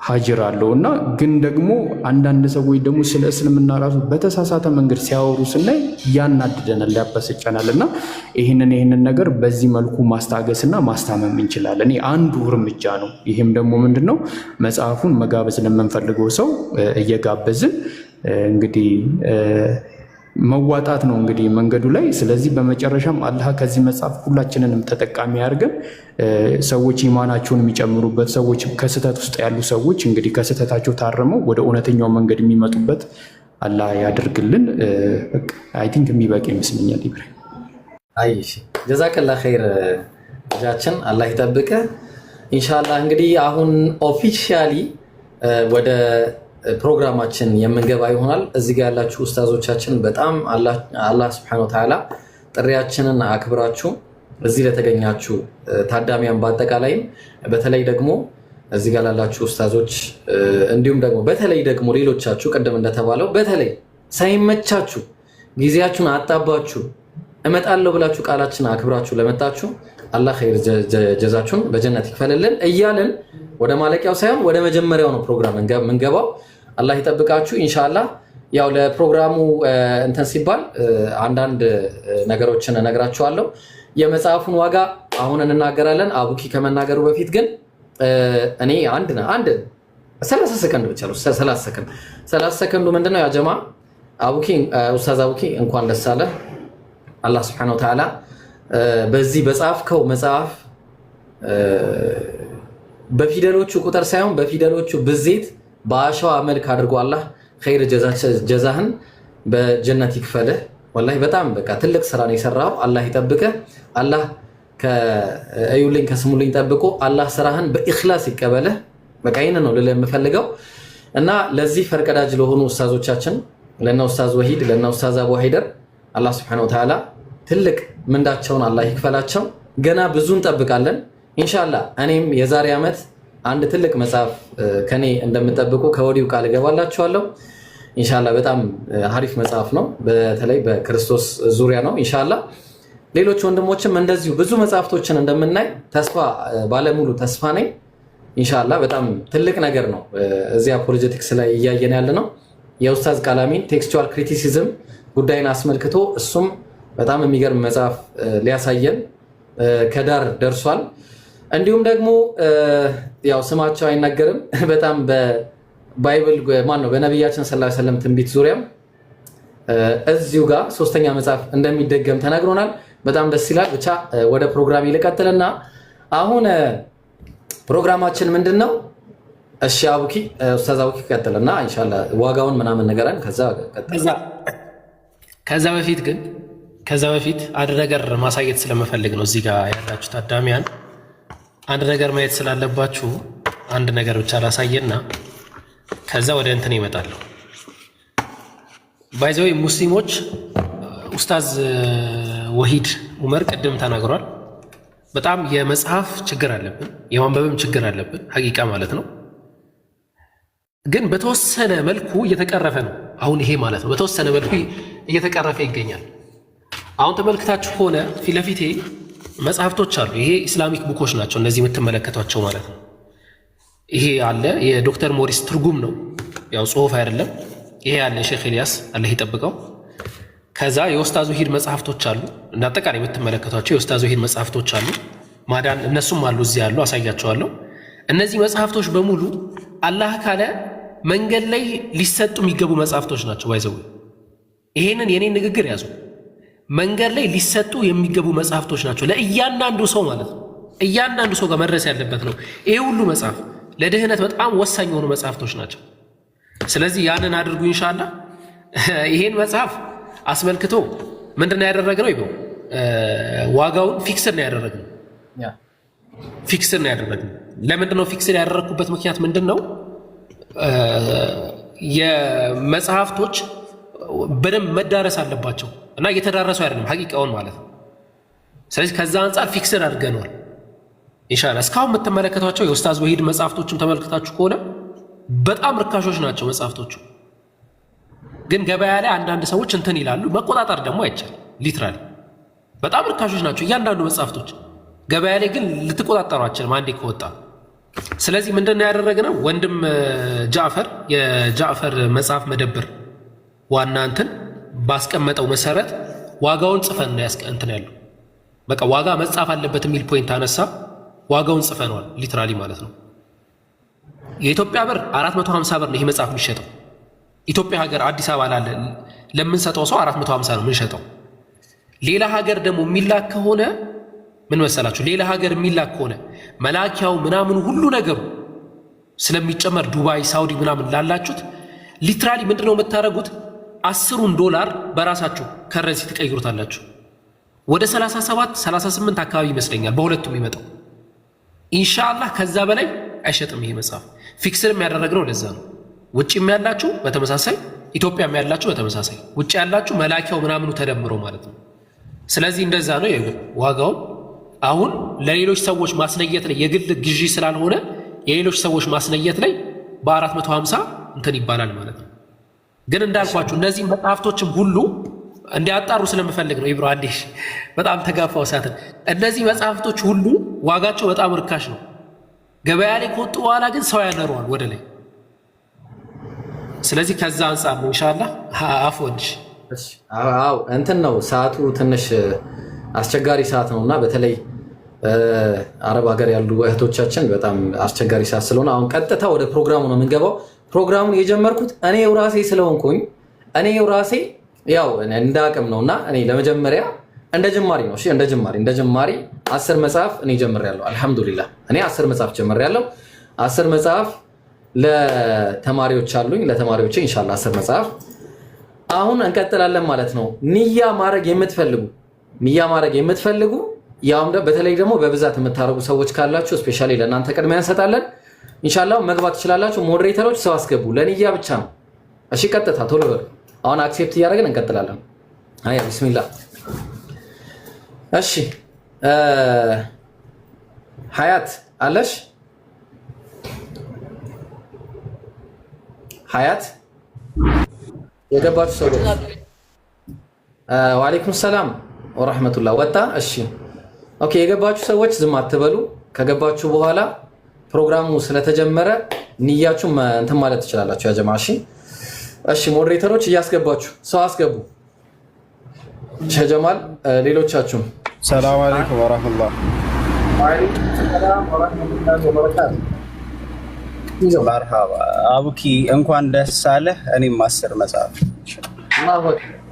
ሀጅር አለው እና ግን ደግሞ አንዳንድ ሰዎች ደግሞ ስለ እስልምና ራሱ በተሳሳተ መንገድ ሲያወሩ ስናይ ያናድደናል፣ ሊያበስጨናል እና ይህንን ነገር በዚህ መልኩ ማስታገስና ማስታመም እንችላለን። ይህ አንዱ እርምጃ ነው። ይህም ደግሞ ምንድን ነው መጽሐፉን መጋበዝ ለምንፈልገው ሰው እየጋበዝን እንግዲህ መዋጣት ነው እንግዲህ መንገዱ ላይ። ስለዚህ በመጨረሻም አላህ ከዚህ መጽሐፍ ሁላችንንም ተጠቃሚ ያድርገን። ሰዎች ኢማናቸውን የሚጨምሩበት ሰዎች ከስህተት ውስጥ ያሉ ሰዎች እንግዲህ ከስህተታቸው ታርመው ወደ እውነተኛው መንገድ የሚመጡበት አላህ ያደርግልን። አይ ቲንክ የሚበቅ ይመስለኛል። ኢብራሂም አይ ጀዛከላ ኸይር ልጃችን፣ አላህ ይጠብቀ ኢንሻአላህ። እንግዲህ አሁን ኦፊሻሊ ወደ ፕሮግራማችን የምንገባ ይሆናል። እዚህ ጋር ያላችሁ ኡስታዞቻችን በጣም አላህ ሱብሓነሁ ወተዓላ ጥሪያችንን አክብራችሁ እዚህ ለተገኛችሁ ታዳሚያን በአጠቃላይም በተለይ ደግሞ እዚህ ጋር ላላችሁ ኡስታዞች እንዲሁም ደግሞ በተለይ ደግሞ ሌሎቻችሁ ቅድም እንደተባለው በተለይ ሳይመቻችሁ ጊዜያችሁን አጣባችሁ እመጣለሁ ብላችሁ ቃላችን አክብራችሁ ለመጣችሁ አላህ ኸይር ጀዛችሁን በጀነት ይክፈልልን እያልን ወደ ማለቂያው ሳይሆን ወደ መጀመሪያው ነው ፕሮግራም የምንገባው። አላህ ይጠብቃችሁ ኢንሻአላህ። ያው ለፕሮግራሙ እንትን ሲባል አንዳንድ ነገሮችን እነግራችኋለሁ። የመጽሐፉን ዋጋ አሁን እንናገራለን። አቡኪ ከመናገሩ በፊት ግን እኔ አንድ 30 ሰከንድ ብቻ ነው 30 ሰከንዱ ምንድነው ያ ጀማ አቡኪ ኡስታዝ አቡኪ እንኳን ደስ አለ። አላህ Subhanahu Wa Ta'ala በዚህ በጻፍከው መጽሐፍ በፊደሎቹ ቁጥር ሳይሆን በፊደሎቹ ብዜት በአሸዋ መልክ አድርጎ አላህ ኸይር ጀዛህን በጀነት ይክፈልህ። ወላሂ በጣም በቃ ትልቅ ስራ ነው የሰራው። አላህ ይጠብቅህ። አላህ ከእዩልኝ ከስሙልኝ ጠብቆ አላህ ስራህን በኢኽላስ ይቀበልህ። በቃ ይሄን ነው ልለ የምፈልገው እና ለዚህ ፈርቀዳጅ ለሆኑ ኡስታዞቻችን ለና ኡስታዝ ወሂድ ለና ኡስታዝ አቡ ሀይደር አላህ Subhanahu Wa Ta'ala ትልቅ ምንዳቸውን አላህ ይክፈላቸው። ገና ብዙ እንጠብቃለን ኢንሻአላህ። እኔም የዛሬ ዓመት አንድ ትልቅ መጽሐፍ ከኔ እንደምጠብቁ ከወዲሁ ቃል ገባላችኋለሁ ኢንሻአላህ። በጣም አሪፍ መጽሐፍ ነው፣ በተለይ በክርስቶስ ዙሪያ ነው ኢንሻአላህ። ሌሎች ወንድሞችም እንደዚሁ ብዙ መጽሐፍቶችን እንደምናይ ተስፋ ባለሙሉ ተስፋ ነኝ ኢንሻአላህ። በጣም ትልቅ ነገር ነው እዚህ አፖሎጀቲክስ ላይ እያየን ያለ ነው። የኡስታዝ ቃላሚን ቴክስቹዋል ክሪቲሲዝም ጉዳይን አስመልክቶ እሱም በጣም የሚገርም መጽሐፍ ሊያሳየን ከዳር ደርሷል። እንዲሁም ደግሞ ያው ስማቸው አይነገርም በጣም በባይብል ማን ነው በነብያችን ሰለላሁ ዐለይሂ ወሰለም ትንቢት ዙሪያም እዚሁ ጋር ሶስተኛ መጽሐፍ እንደሚደገም ተነግሮናል። በጣም ደስ ይላል። ብቻ ወደ ፕሮግራም ይልቀጥልና አሁን ፕሮግራማችን ምንድነው? እሺ አቡኪ ኡስታዝ አቡኪ ቀጥልና ኢንሻአላህ ዋጋውን ምናምን ነገራን ከዛ በፊት አንድ ነገር ማሳየት ስለምፈልግ ነው። እዚህ ጋር ያላችሁ ታዳሚያን አንድ ነገር ማየት ስላለባችሁ አንድ ነገር ብቻ ላሳየና ከዛ ወደ እንትን ይመጣሉ። ባይዘው ሙስሊሞች ኡስታዝ ወሂድ ዑመር ቅድም ተናግሯል። በጣም የመጽሐፍ ችግር አለብን፣ የማንበብም ችግር አለብን ሐቂቃ ማለት ነው። ግን በተወሰነ መልኩ እየተቀረፈ ነው። አሁን ይሄ ማለት ነው በተወሰነ መልኩ እየተቀረፈ ይገኛል። አሁን ተመልክታችሁ ሆነ ፊት ለፊቴ መጽሐፍቶች አሉ። ይሄ ኢስላሚክ ቡኮች ናቸው እነዚህ የምትመለከቷቸው ማለት ነው። ይሄ አለ የዶክተር ሞሪስ ትርጉም ነው፣ ያው ጽሁፍ አይደለም። ይሄ ያለ ሼክ ኢልያስ አላህ ይጠብቀው። ከዛ የኡስታዝ ወሂድ መጽሐፍቶች አሉ፣ እና አጠቃላይ የምትመለከቷቸው የኡስታዝ ወሂድ መጽሐፍቶች አሉ። ማዳን እነሱም አሉ እዚህ ያሉ፣ አሳያቸዋለሁ። እነዚህ መጽሐፍቶች በሙሉ አላህ ካለ መንገድ ላይ ሊሰጡ የሚገቡ መጽሐፍቶች ናቸው። ባይዘው ይሄንን የኔን ንግግር ያዙ። መንገድ ላይ ሊሰጡ የሚገቡ መጽሐፍቶች ናቸው ለእያንዳንዱ ሰው ማለት ነው። እያንዳንዱ ሰው ጋር መድረስ ያለበት ነው። ይሄ ሁሉ መጽሐፍ ለድህነት በጣም ወሳኝ የሆኑ መጽሐፍቶች ናቸው። ስለዚህ ያንን አድርጉ ኢንሻአላህ። ይሄን መጽሐፍ አስመልክቶ ምንድነው ያደረግነው? ይበው ዋጋውን ፊክስድ ነው ያደረግነው። ፊክስድ ነው ያደረግነው። ለምንድነው ፊክስድ ያደረግኩበት ምክንያት ምንድነው? የመጽሐፍቶች በደንብ መዳረስ አለባቸው እና እየተዳረሱ አይደለም ሐቂቃውን ማለት ነው። ስለዚህ ከዛ አንጻር ፊክስድ አድርገናል ኢንሻአላህ። እስካሁን የምትመለከቷቸው የኡስታዝ ወሂድ መጽሐፍቶችን ተመልክታችሁ ከሆነ በጣም ርካሾች ናቸው መጽሐፍቶቹ። ግን ገበያ ላይ አንዳንድ ሰዎች እንትን ይላሉ፣ መቆጣጠር ደግሞ አይቻልም። ሊትራሊ በጣም ርካሾች ናቸው እያንዳንዱ መጽሐፍቶች። ገበያ ላይ ግን ልትቆጣጠሩ አትችልም አንዴ ከወጣ። ስለዚህ ምንድነው ያደረግነው? ወንድም ጃዕፈር የጃዕፈር መጽሐፍ መደብር ዋና እንትን ባስቀመጠው መሰረት ዋጋውን ጽፈን ነው እንትን ያለው። በቃ ዋጋ መጻፍ አለበት የሚል ፖይንት አነሳ። ዋጋውን ጽፈነዋል ሊትራሊ ማለት ነው። የኢትዮጵያ ብር 450 ብር ነው ይሄ መጽሐፍ የሚሸጠው። ኢትዮጵያ ሀገር አዲስ አበባ ላለ ለምንሰጠው ሰው 450 ነው የምንሸጠው። ሌላ ሀገር ደግሞ የሚላክ ከሆነ ምን መሰላችሁ? ሌላ ሀገር የሚላክ ከሆነ መላኪያው ምናምኑ ሁሉ ነገሩ ስለሚጨመር ዱባይ፣ ሳውዲ ምናምን ላላችሁት ሊትራሊ ምንድነው የምታደርጉት? $10 በራሳችሁ ከረንሲ ትቀይሩታላችሁ። ወደ 37 38 አካባቢ ይመስለኛል በሁለቱም የሚመጣው ኢንሻአላህ። ከዛ በላይ አይሸጥም ይሄ መጽሐፍ። ፊክስድም ያደረግነው ለዛ ነው። ውጭም ያላችሁ በተመሳሳይ፣ ኢትዮጵያም ያላችሁ በተመሳሳይ፣ ውጭ ያላችሁ መላኪያው ምናምኑ ተደምሮ ማለት ነው። ስለዚህ እንደዛ ነው ዋጋው። አሁን ለሌሎች ሰዎች ማስለየት ላይ የግል ግዢ ስላልሆነ የሌሎች ሰዎች ማስለየት ላይ በ450 እንትን ይባላል ማለት ነው። ግን እንዳልኳችሁ እነዚህ መጽሐፍቶችም ሁሉ እንዲያጣሩ ስለምፈልግ ነው። ኢብሮ አዲሽ በጣም ተጋፋው ሳትን። እነዚህ መጽሐፍቶች ሁሉ ዋጋቸው በጣም ርካሽ ነው። ገበያ ላይ ከወጡ በኋላ ግን ሰው ያነረዋል ወደ ላይ። ስለዚህ ከዛ አንጻር ነው ኢንሻአላህ። አፎንሽ አው እንትን ነው ሰዓቱ ትንሽ አስቸጋሪ ሰዓት ነውና በተለይ አረብ ሀገር ያሉ እህቶቻችን በጣም አስቸጋሪ ሰዓት ስለሆነ አሁን ቀጥታ ወደ ፕሮግራሙ ነው የምንገባው። ፕሮግራሙን የጀመርኩት እኔው ራሴ ስለሆንኩኝ እኔው ራሴ ያው እንዳቅም ነውና እኔ ለመጀመሪያ እንደ ጅማሪ ነው። እሺ እንደ ጅማሪ 10 መጽሐፍ እኔ ጀምሬያለሁ። አልহামዱሊላህ እኔ 10 መጽሐፍ ጀምሬያለሁ። 10 መጽሐፍ ለተማሪዎች አሉኝ። ለተማሪዎች ኢንሻአላህ 10 መጽሐፍ አሁን እንቀጥላለን ማለት ነው። ንያ ማድረግ የምትፈልጉ ያው በተለይ ደግሞ በብዛት የምታረጉ ሰዎች ካላችሁ ስፔሻሊ ለእናንተ ቅድሚያ እንሰጣለን። ኢንሻአላህ መግባት ትችላላችሁ። ሞዴሬተሮች ሰው አስገቡ። ለንያ ብቻ ነው። እሺ ቀጥታ ቶሎ በሉ። አሁን አክሴፕት እያደረግን እንቀጥላለን። አያ ቢስሚላህ። እሺ ሀያት አለሽ? ሀያት የገባችሁ ሰዎች ወአለይኩም ሰላም ወራህመቱላህ። ወጣ? እሺ ኦኬ። የገባችሁ ሰዎች ዝም አትበሉ። ከገባችሁ በኋላ ፕሮግራሙ ስለተጀመረ ንያችሁ እንትን ማለት ትችላላችሁ። ያ ጀማዓ እሺ ሞዴሬተሮች እያስገባችሁ ሰው አስገቡ። ሸጀማል ሌሎቻችሁ ሰላም አለይኩም ወራህመቱላህ። ወአለይኩም ሰላም ወራህመቱላህ ወበረካቱ። መርሃባ አቡኪ እንኳን ደስ አለህ። እኔም 10 መጽሐፍ አላሁ አክበር